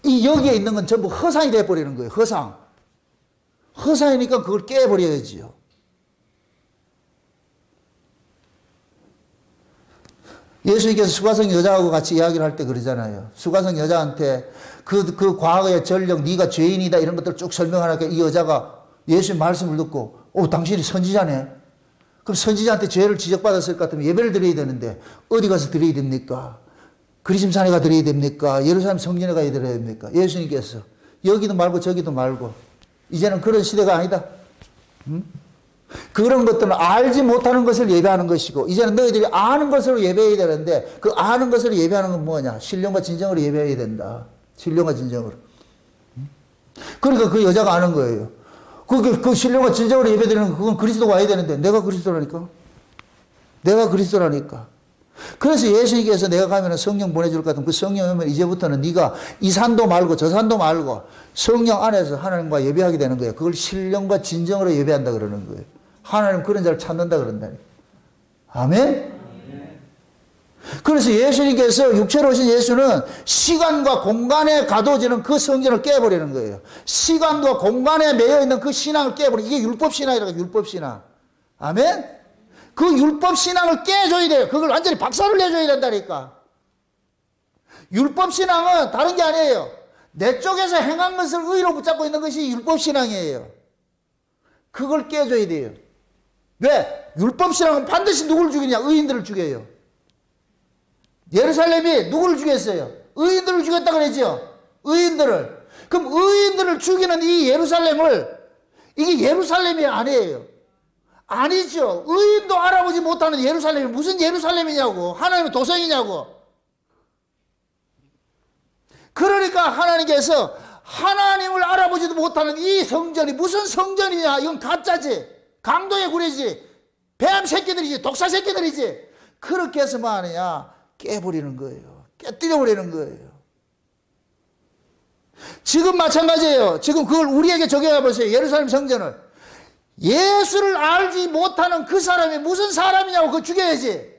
이 여기에 있는 건 전부 허상이 돼버리는 거예요. 허상. 허상이니까 그걸 깨버려야지요. 예수님께서 수가성 여자하고 같이 이야기를 할 때 그러잖아요. 수가성 여자한테 그 과거의 전력, 네가 죄인이다 이런 것들 쭉 설명하니까 이 여자가 예수님 말씀을 듣고 당신이 선지자네. 그럼 선지자한테 죄를 지적받았을 것 같으면 예배를 드려야 되는데 어디 가서 드려야 됩니까? 그리심산에 가 드려야 됩니까? 예루살렘 성전에 가야 드려야 됩니까? 예수님께서 여기도 말고 저기도 말고 이제는 그런 시대가 아니다. 그런 것들은 알지 못하는 것을 예배하는 것이고 이제는 너희들이 아는 것으로 예배해야 되는데 그 아는 것으로 예배하는 건 뭐냐? 신령과 진정으로 예배해야 된다. 신령과 진정으로. 그러니까 그 여자가 아는 거예요. 그 신령과 진정으로 예배드리는 그건 그리스도가 와야 되는데 내가 그리스도라니까. 내가 그리스도라니까. 그래서 예수님께서 내가 가면 성령 보내줄 것 같으면 그 성령 오면 이제부터는 네가 이 산도 말고 저 산도 말고 성령 안에서 하나님과 예배하게 되는 거예요. 그걸 신령과 진정으로 예배한다 그러는 거예요. 하나님 그런 자를 찾는다 그런다니. 아멘? 그래서 예수님께서 육체로 오신 예수는 시간과 공간에 가둬지는 그 성전을 깨버리는 거예요. 시간과 공간에 매여있는 그 신앙을 깨버리는 이게 율법신앙이라고 율법신앙. 아멘? 그 율법신앙을 깨줘야 돼요. 그걸 완전히 박살을 내줘야 된다니까. 율법신앙은 다른 게 아니에요. 내 쪽에서 행한 것을 의로 붙잡고 있는 것이 율법신앙이에요. 그걸 깨줘야 돼요. 왜? 율법신앙은 반드시 누구를 죽이냐? 의인들을 죽여요. 예루살렘이 누구를 죽였어요? 의인들을 죽였다 그랬죠? 의인들을. 그럼 의인들을 죽이는 이 예루살렘을 이게 예루살렘이 아니에요. 아니죠. 의인도 알아보지 못하는 예루살렘이 무슨 예루살렘이냐고. 하나님의 도성이냐고. 그러니까 하나님께서 하나님을 알아보지도 못하는 이 성전이 무슨 성전이냐. 이건 가짜지. 강도의 구리지. 뱀 새끼들이지. 독사 새끼들이지. 그렇게 해서 뭐 하느냐. 깨버리는 거예요. 깨뜨려버리는 거예요. 지금 마찬가지예요. 지금 그걸 우리에게 적용해 보세요. 예루살렘 성전을. 예수를 알지 못하는 그 사람이 무슨 사람이냐고 그거 죽여야지.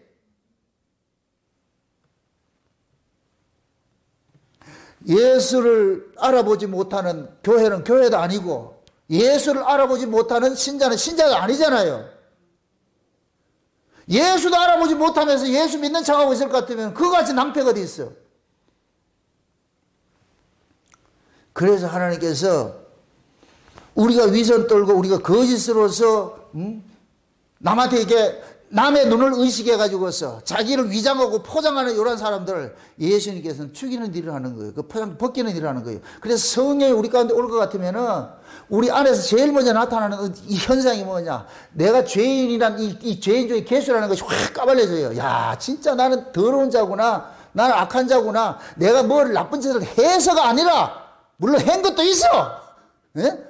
예수를 알아보지 못하는 교회는 교회도 아니고 예수를 알아보지 못하는 신자는 신자가 아니잖아요. 예수도 알아보지 못하면서 예수 믿는 척하고 있을 것 같으면 그거같이 낭패가 어디 있어. 그래서 하나님께서 우리가 위선 떨고 우리가 거짓으로서 남한테 이렇게 남의 눈을 의식해가지고서 자기를 위장하고 포장하는 이런 사람들을 예수님께서는 죽이는 일을 하는 거예요. 그 포장 벗기는 일을 하는 거예요. 그래서 성령이 우리 가운데 올 것 같으면은 우리 안에서 제일 먼저 나타나는 이 현상이 뭐냐. 내가 죄인이란 이 죄인 중에 개수라는 것이 확 까발려져요. 야, 진짜 나는 더러운 자구나. 나는 악한 자구나. 내가 뭘 나쁜 짓을 해서가 아니라, 물론 한 것도 있어. 예?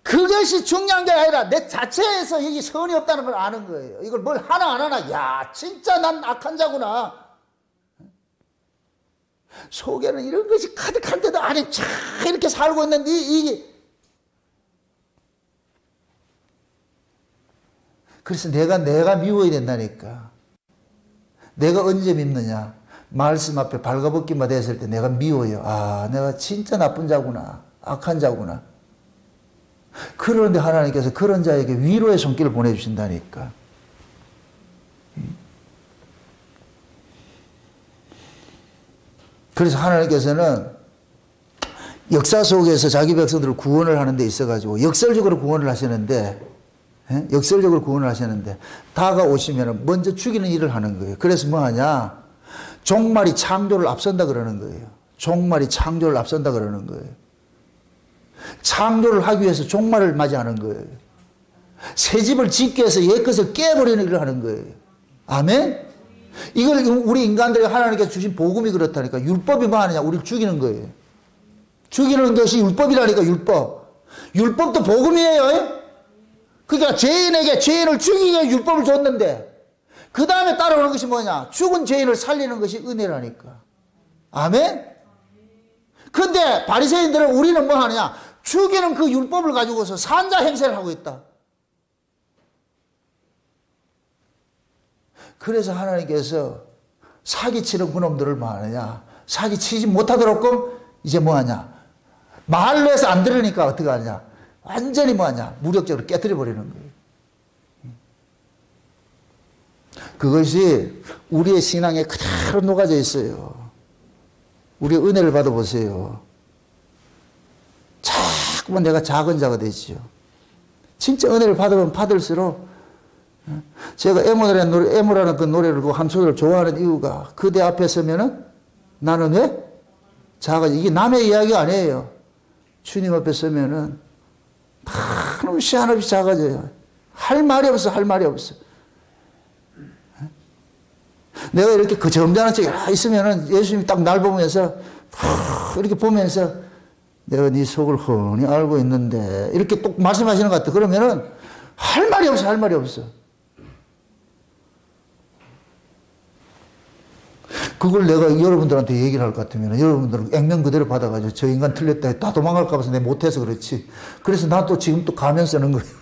그것이 중요한 게 아니라 내 자체에서 여기 선이 없다는 걸 아는 거예요. 이걸 뭘 하나 안 하나. 야, 진짜 난 악한 자구나. 속에는 이런 것이 가득한데도 안에 참 이렇게 살고 있는데 이게. 그래서 내가 미워야 된다니까. 내가 언제 밉느냐. 말씀 앞에 발가벗기만 됐을 때 내가 미워요. 아, 내가 진짜 나쁜 자구나. 악한 자구나. 그런데 하나님께서 그런 자에게 위로의 손길을 보내주신다니까. 그래서 하나님께서는 역사 속에서 자기 백성들을 구원을 하는 데 있어가지고 역설적으로 구원을 하시는데, 역설적으로 구원을 하시는데, 다가오시면 먼저 죽이는 일을 하는 거예요. 그래서 뭐 하냐? 종말이 창조를 앞선다 그러는 거예요. 종말이 창조를 앞선다 그러는 거예요. 창조를 하기 위해서 종말을 맞이하는 거예요. 새 집을 짓기 위해서 옛 것을 깨버리는 일을 하는 거예요. 아멘? 이걸 우리 인간들이 하나님께서 주신 복음이 그렇다니까. 율법이 뭐 하느냐? 우리를 죽이는 거예요. 죽이는 것이 율법이라니까, 율법. 율법도 복음이에요. 그러니까 죄인에게 죄인을 죽이기 위해 율법을 줬는데, 그 다음에 따라오는 것이 뭐냐? 죽은 죄인을 살리는 것이 은혜라니까. 아멘? 근데 바리새인들은 우리는 뭐 하느냐? 죽이는 그 율법을 가지고서 산자 행세를 하고 있다. 그래서 하나님께서 사기치는 그놈들을 뭐 하느냐? 사기치지 못하도록 이제 뭐 하냐? 말로 해서 안 들으니까 어떻게 하냐? 완전히 뭐 하냐? 무력적으로 깨뜨려 버리는 거예요. 그것이 우리의 신앙에 그대로 녹아져 있어요. 우리의 은혜를 받아보세요. 자꾸만 내가 작은 자가 되지요. 진짜 은혜를 받으면 받을수록, 제가 에모라는 그 노래를, 그 한 소절을 좋아하는 이유가, 그대 앞에 서면은 나는 왜? 작아져. 이게 남의 이야기 아니에요. 주님 앞에 서면은 한없이 한없이 작아져요. 할 말이 없어, 할 말이 없어. 내가 이렇게 그 점잖은 척 있으면은 예수님이 딱 날 보면서 이렇게 보면서 내가 네 속을 훤히 알고 있는데 이렇게 또 말씀하시는 것 같아. 그러면은 할 말이 없어, 할 말이 없어. 그걸 내가 여러분들한테 얘기를 할 것 같으면 여러분들은 액면 그대로 받아가지고 저 인간 틀렸다 다 도망갈까 봐서 내가 못해서 그렇지. 그래서 나 또 지금 또 가면 쓰는 거예요.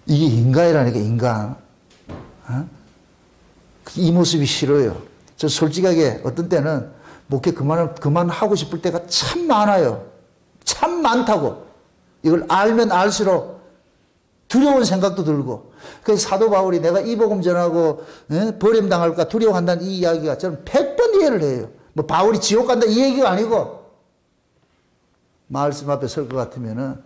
이게 인간이라니까, 인간. 어? 이 모습이 싫어요. 저 솔직하게 어떤 때는 목회 그만하고 싶을 때가 참 많아요. 참 많다고. 이걸 알면 알수록 두려운 생각도 들고. 그래서 사도 바울이 내가 이 복음 전하고 버림당할까 두려워한다는 이 이야기가 저는 100번 이해를 해요. 뭐 바울이 지옥 간다 이 얘기가 아니고, 말씀 앞에 설 것 같으면은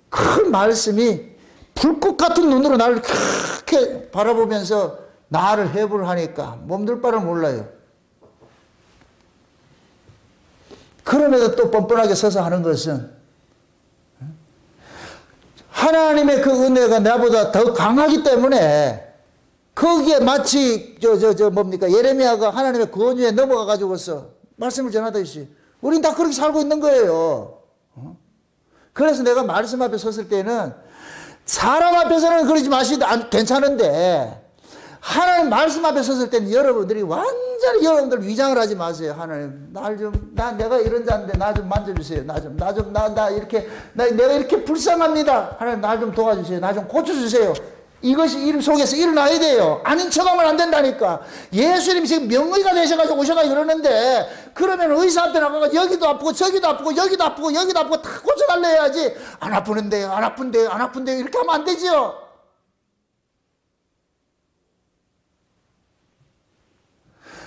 그 말씀이 불꽃 같은 눈으로 나를 그렇게 바라보면서 나를 해부를 하니까 몸둘 바를 몰라요. 그럼에도 또 뻔뻔하게 서서 하는 것은 하나님의 그 은혜가 나보다 더 강하기 때문에, 거기에 마치 뭡니까? 예레미야가 하나님의 권위에 넘어가 가지고서 말씀을 전하듯이 우린 다 그렇게 살고 있는 거예요. 그래서 내가 말씀 앞에 섰을 때는 사람 앞에서는 그러지 마시도 괜찮은데, 하나님 말씀 앞에 섰을 때는 여러분들이 완전히 여러분들 위장을 하지 마세요. 하나님, 내가 이런 자인데 나 좀 만져주세요. 내가 이렇게 불쌍합니다. 하나님, 나 좀 도와주세요. 나 좀 고쳐주세요. 이것이 이름 속에서 일어나야 돼요. 아닌 척하면 안 된다니까. 예수님이 지금 명의가 되셔가지고 오셔가지고 그러는데, 그러면 의사 앞에 나가서 여기도 아프고 저기도 아프고 여기도 아프고 여기도 아프고 다 고쳐달래 해야지. 안 아프는데요, 안 아픈데요, 안 아픈데요, 이렇게 하면 안 되지요.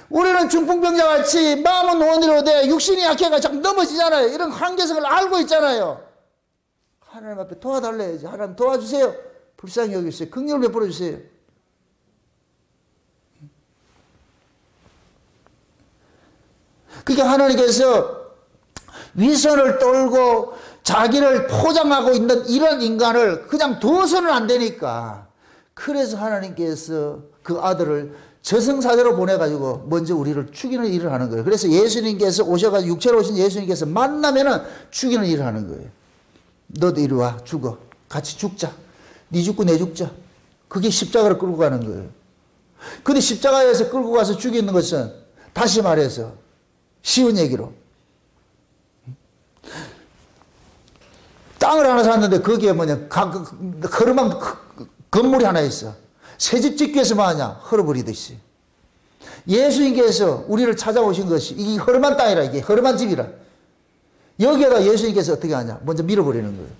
우리는 중풍병자같이 마음은 원이로되 육신이 약해가 자꾸 넘어지잖아요. 이런 한계성을 알고 있잖아요. 하나님 앞에 도와달래 해야지. 하나님 도와주세요. 불쌍히 여기주세요. 긍휼을 베풀어 주세요. 그러니까 하나님께서 위선을 떨고 자기를 포장하고 있는 이런 인간을 그냥 두어서는 안 되니까, 그래서 하나님께서 그 아들을 저승사자로 보내가지고 먼저 우리를 죽이는 일을 하는 거예요. 그래서 예수님께서 오셔가지고 육체로 오신 예수님께서 만나면은 죽이는 일을 하는 거예요. 너도 이리 와, 죽어. 같이 죽자. 네 죽고 내 죽자. 그게 십자가를 끌고 가는 거예요. 근데 십자가에서 끌고 가서 죽이는 것은 다시 말해서 쉬운 얘기로 땅을 하나 샀는데 거기에 뭐냐, 허름한 건물이 하나 있어. 새집 짓기 위해서 뭐하냐, 헐어버리듯이. 예수님께서 우리를 찾아오신 것이 이 허름한 땅이라, 이게 허름한 집이라. 여기에다 예수님께서 어떻게 하냐, 먼저 밀어버리는 거예요.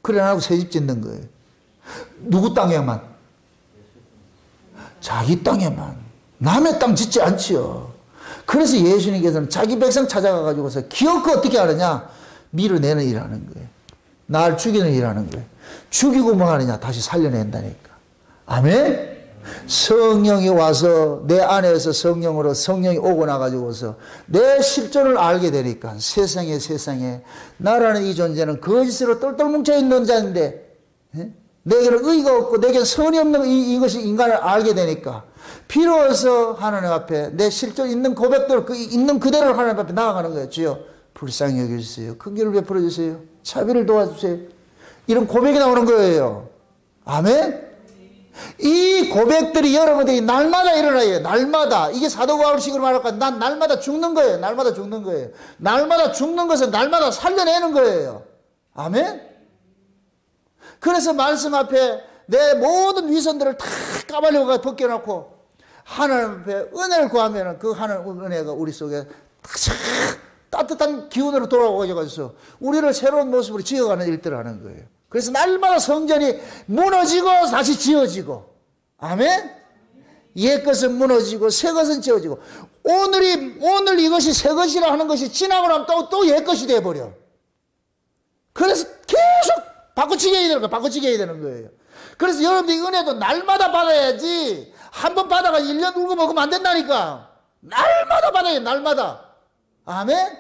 그래 안 하고 새집 짓는 거예요. 누구 땅에만? 자기 땅에만. 남의 땅 짓지 않지요. 그래서 예수님께서는 자기 백성 찾아가가지고서 기어코 어떻게 하느냐, 밀어내는 일을 하는 거예요. 날 죽이는 일을 하는 거예요. 죽이고 뭐 하느냐, 다시 살려낸다니까. 아멘? 성령이 와서 내 안에서 성령으로 성령이 오고 나가지고서 내 실존을 알게 되니까 세상에 나라는 이 존재는 거짓으로 똘똘 뭉쳐있는 자인데, 내게는 의가 없고 내게는 선이 없는 이것이 인간을 알게 되니까 비로소 하나님 앞에 내 실존 있는 고백들 있는 그대로 하나님 앞에 나아가는 거예요. 주여 불쌍히 여겨주세요. 긍휼을 베풀어 주세요. 자비를 도와주세요. 이런 고백이 나오는 거예요. 아멘? 이 고백들이 여러분들이 날마다 일어나요. 날마다. 이게 사도 바울식으로 말할까? 난 날마다 죽는 거예요. 날마다 죽는 거예요. 날마다 죽는 것은 날마다 살려내는 거예요. 아멘? 그래서 말씀 앞에 내 모든 위선들을 다 까발려가 벗겨놓고 하나님 앞에 은혜를 구하면 그 하나님 은혜가 우리 속에 따뜻한 기운으로 돌아오셔서 우리를 새로운 모습으로 지어가는 일들을 하는 거예요. 그래서 날마다 성전이 무너지고 다시 지어지고, 아멘? 옛 것은 무너지고 새 것은 지어지고, 오늘 이것이 새 것이라 하는 것이 지나고 나면 또 옛 것이 돼버려. 그래서 계속 바꾸치게 해야 되는 거예요. 그래서 여러분들이 은혜도 날마다 받아야지, 한 번 받아가 1년 울고 먹으면 안 된다니까. 날마다 받아야 돼, 날마다. 아멘?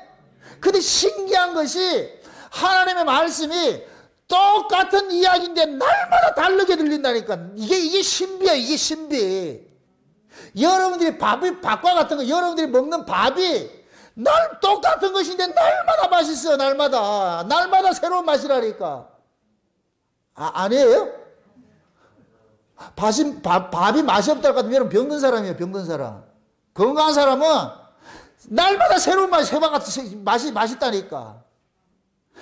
근데 신기한 것이 하나님의 말씀이 똑같은 이야기인데 날마다 다르게 들린다니까. 이게 신비야, 이게 신비. 여러분들이 밥과 같은 거, 여러분들이 먹는 밥이 똑같은 것인데 날마다 맛있어요, 날마다 새로운 맛이라니까. 아니에요? 밥이 맛이 없다고 하면 여러분 병든 사람이에요, 병든 사람. 건강한 사람은 날마다 새로운 맛이, 새바같이 맛이 맛있다니까.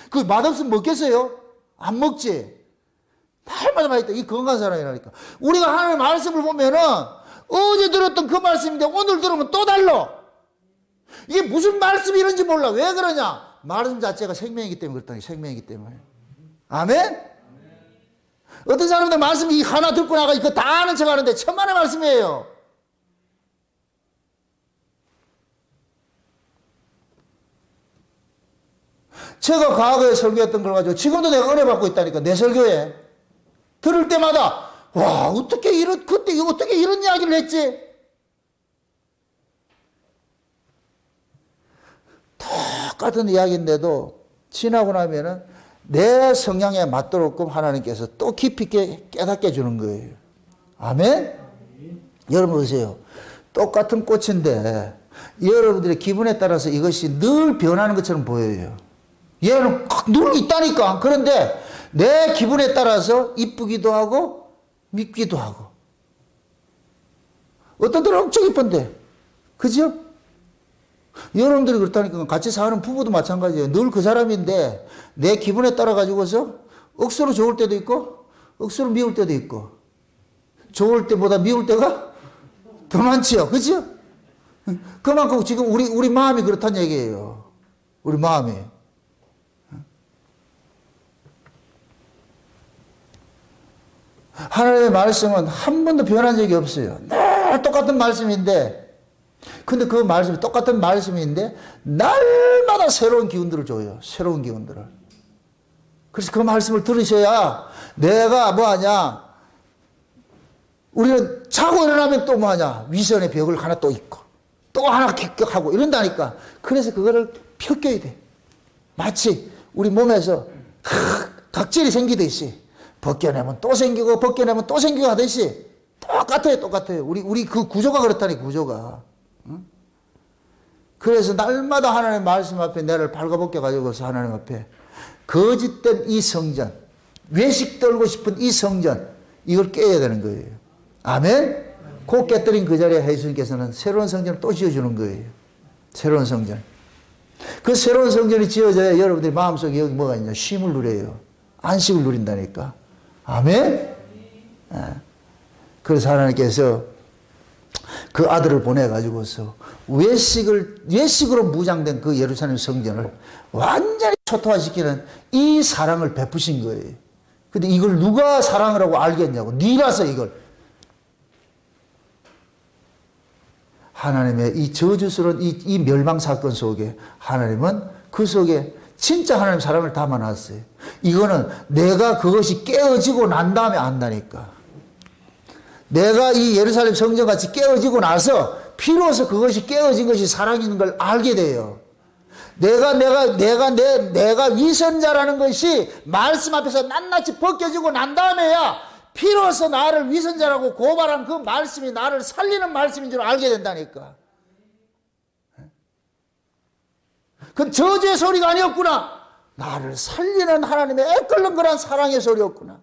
그 맛없으면 먹겠어요? 안 먹지. 날마다 맛있다. 이 건강한 사람이라니까. 우리가 하나님의 말씀을 보면은 어제 들었던 그 말씀인데 오늘 들으면 또 달라. 이게 무슨 말씀이 이런지 몰라. 왜 그러냐? 말씀 자체가 생명이기 때문에 그렇다니. 생명이기 때문에. 아멘? 어떤 사람들 말씀이 하나 듣고 나가 이거 다 아는 척 하는데 천만의 말씀이에요. 제가 과거에 설교했던 걸 가지고 지금도 내가 은혜 받고 있다니까. 내 설교에 들을 때마다 와, 그때 어떻게 이런 이야기를 했지? 똑같은 이야기인데도 지나고 나면은 내 성향에 맞도록끔 하나님께서 또 깊이 있게 깨닫게 해주는 거예요. 아멘? 여러분 보세요. 똑같은 꽃인데 여러분들의 기분에 따라서 이것이 늘 변하는 것처럼 보여요. 얘는 늘 있다니까. 그런데 내 기분에 따라서 이쁘기도 하고 밉기도 하고. 어떤 때는 엄청 이쁜데. 그죠? 여러분들이 그렇다니까. 같이 사는 부부도 마찬가지예요. 늘 그 사람인데 내 기분에 따라 가지고서 억수로 좋을 때도 있고 억수로 미울 때도 있고. 좋을 때보다 미울 때가 더 많지요. 그죠? 그만큼 지금 우리 마음이 그렇다는 얘기예요. 우리 마음이. 하나님의 말씀은 한 번도 변한 적이 없어요. 늘 똑같은 말씀인데, 근데 그 말씀이 똑같은 말씀인데 날마다 새로운 기운들을 줘요. 새로운 기운들을. 그래서 그 말씀을 들으셔야 내가 뭐하냐? 우리는 자고 일어나면 또 뭐하냐? 위선의 벽을 하나 또 있고 또 하나 격하고 이런다니까. 그래서 그거를 펴껴야 돼. 마치 우리 몸에서 각질이 생기듯이 벗겨내면 또 생기고 벗겨내면 또 생기고 하듯이 똑같아요. 우리 그 구조가 그렇다니, 구조가. 응? 그래서 날마다 하나님의 말씀 앞에 내를 발가벗겨 가지고서 하나님 앞에 거짓된 이 성전, 외식 떨고 싶은 이 성전, 이걸 깨야 되는 거예요. 아멘? 그 깨뜨린 그 자리에 예수님께서는 새로운 성전을 또 지어주는 거예요. 새로운 성전. 그 새로운 성전이 지어져야 여러분들이 마음속에 여기 뭐가 있냐? 쉼을 누려요. 안식을 누린다니까. 아멘? 그래서 하나님께서 그 아들을 보내가지고서 외식으로 무장된 그 예루살렘 성전을 완전히 초토화시키는 이 사랑을 베푸신 거예요. 근데 이걸 누가 사랑을 하고 알겠냐고. 니라서 이걸. 하나님의 이 저주스러운 이 멸망 사건 속에 하나님은 그 속에 진짜 하나님 사랑을 담아놨어요. 이거는 내가 그것이 깨어지고 난 다음에 안다니까. 내가 이 예루살렘 성전같이 깨어지고 나서 비로소 그것이 깨어진 것이 사랑인 걸 알게 돼요. 내가 위선자라는 것이 말씀 앞에서 낱낱이 벗겨지고 난 다음에야 비로소 나를 위선자라고 고발한 그 말씀이 나를 살리는 말씀인 줄 알게 된다니까. 그건 저주의 소리가 아니었구나. 나를 살리는 하나님의 애끓는 그런 사랑의 소리였구나.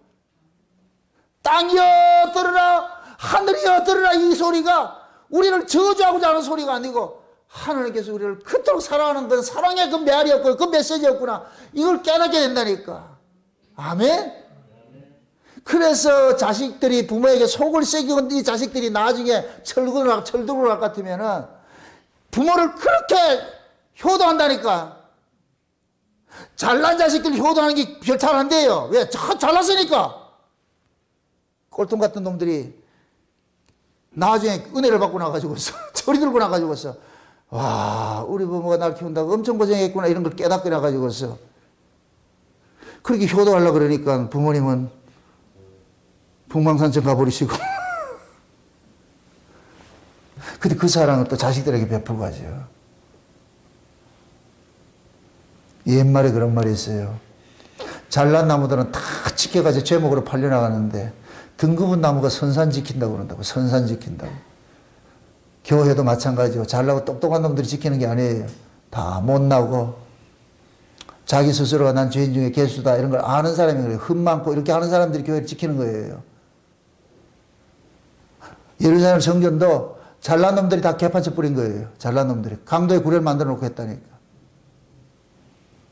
땅이여 들으라, 하늘이여 들으라. 이 소리가 우리를 저주하고자 하는 소리가 아니고 하나님께서 우리를 그토록 사랑하는 그 사랑의 그 메아리였고 그 메시지였구나. 이걸 깨닫게 된다니까. 아멘? 그래서 자식들이 부모에게 속을 새기고 이 자식들이 나중에 철두를 같으면은 부모를 그렇게 효도한다니까. 잘난 자식들이 효도하는 게 별 잘 안 돼요. 왜? 잘났으니까. 꼴통 같은 놈들이 나중에 은혜를 받고 나가지고서 저리 들고 나가지고서 와, 우리 부모가 날 키운다고 엄청 고생했구나 이런 걸 깨닫게 나가지고서 그렇게 효도하려고 그러니까 부모님은 북망산천 가버리시고 근데 그 사랑을 또 자식들에게 베풀고 하죠. 옛말에 그런 말이 있어요. 잘난 나무들은 다 지켜가지고 제목으로 팔려나가는데 등급은 나무가 선산 지킨다고 그런다고. 선산 지킨다고. 교회도 마찬가지고 잘나고 똑똑한 놈들이 지키는 게 아니에요. 다 못나고 자기 스스로가 난 죄인 중에 개수다 이런 걸 아는 사람이 그래요. 흠 많고 이렇게 하는 사람들이 교회를 지키는 거예요. 예루살렘 성전도 잘난 놈들이 다 개판쳐 뿌린 거예요. 잘난 놈들이. 강도의 구례를 만들어 놓고 했다니까.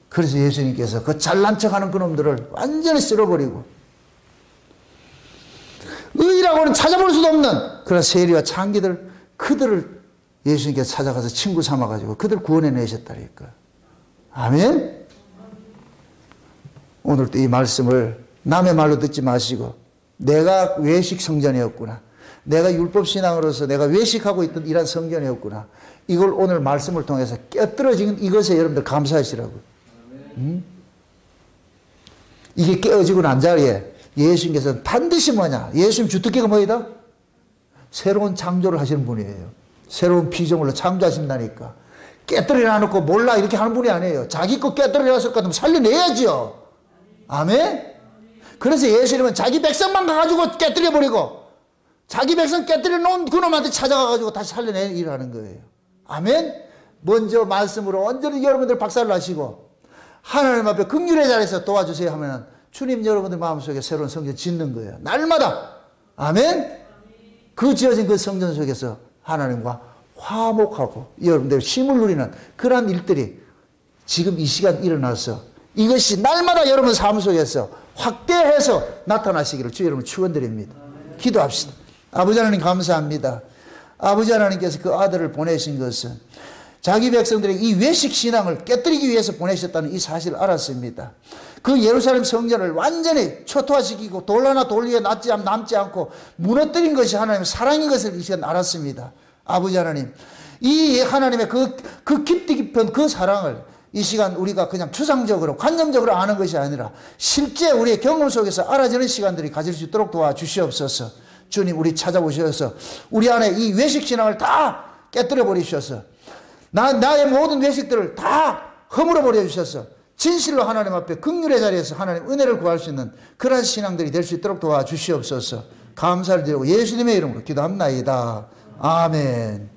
그래서 예수님께서 그 잘난 척하는 그 놈들을 완전히 쓸어버리고 의라고는 찾아볼 수도 없는 그런 세리와 창기들 그들을 예수님께서 찾아가서 친구 삼아가지고 그들 구원해내셨다니까. 아멘? 오늘도 이 말씀을 남의 말로 듣지 마시고 내가 외식 성전이었구나. 내가 율법신앙으로서 내가 외식하고 있던 이런 성전이었구나. 이걸 오늘 말씀을 통해서 깨뜨려진 이것에 여러분들 감사하시라고. 이게 깨어지고 난 자리에 예수님께서는 반드시 뭐냐? 예수님 주특기가 뭐이다? 새로운 창조를 하시는 분이에요. 새로운 피조물로 창조하신다니까. 깨뜨려 놔놓고 몰라 이렇게 하는 분이 아니에요. 자기 거 깨뜨려 놨을 것 같으면 살려내야죠. 아멘? 그래서 예수님은 자기 백성만 가가지고 깨뜨려 버리고 자기 백성 깨뜨려 놓은 그놈한테 찾아가가지고 다시 살려내는 일을 하는 거예요. 아멘? 먼저 말씀으로 완전히 여러분들 박살을 나시고 하나님 앞에 긍휼의 자리에서 도와주세요 하면 주님 여러분들 마음속에 새로운 성전 짓는 거예요. 날마다. 아멘? 그 지어진 그 성전 속에서 하나님과 화목하고 여러분들 쉼을 누리는 그러한 일들이 지금 이 시간 일어나서 이것이 날마다 여러분 삶 속에서 확대해서 나타나시기를 주 여러분 축원드립니다. 기도합시다. 아버지 하나님 감사합니다. 아버지 하나님께서 그 아들을 보내신 것은 자기 백성들의 이 외식 신앙을 깨뜨리기 위해서 보내셨다는 이 사실을 알았습니다. 그 예루살렘 성전을 완전히 초토화시키고 돌 하나 돌 위에 남지 않고 무너뜨린 것이 하나님의 사랑인 것을 이 시간 알았습니다. 아버지 하나님, 이 하나님의 그 깊이 깊은 그 사랑을 이 시간 우리가 그냥 추상적으로 관념적으로 아는 것이 아니라 실제 우리의 경험 속에서 알아지는 시간들이 가질 수 있도록 도와주시옵소서. 주님, 우리 찾아오셔서 우리 안에 이 외식신앙을 다 깨뜨려 버리셔서 나의 모든 외식들을 다 허물어 버려 주셔서 진실로 하나님 앞에 긍휼의 자리에서 하나님 은혜를 구할 수 있는 그런 신앙들이 될 수 있도록 도와주시옵소서. 감사를 드리고 예수님의 이름으로 기도합나이다. 아멘.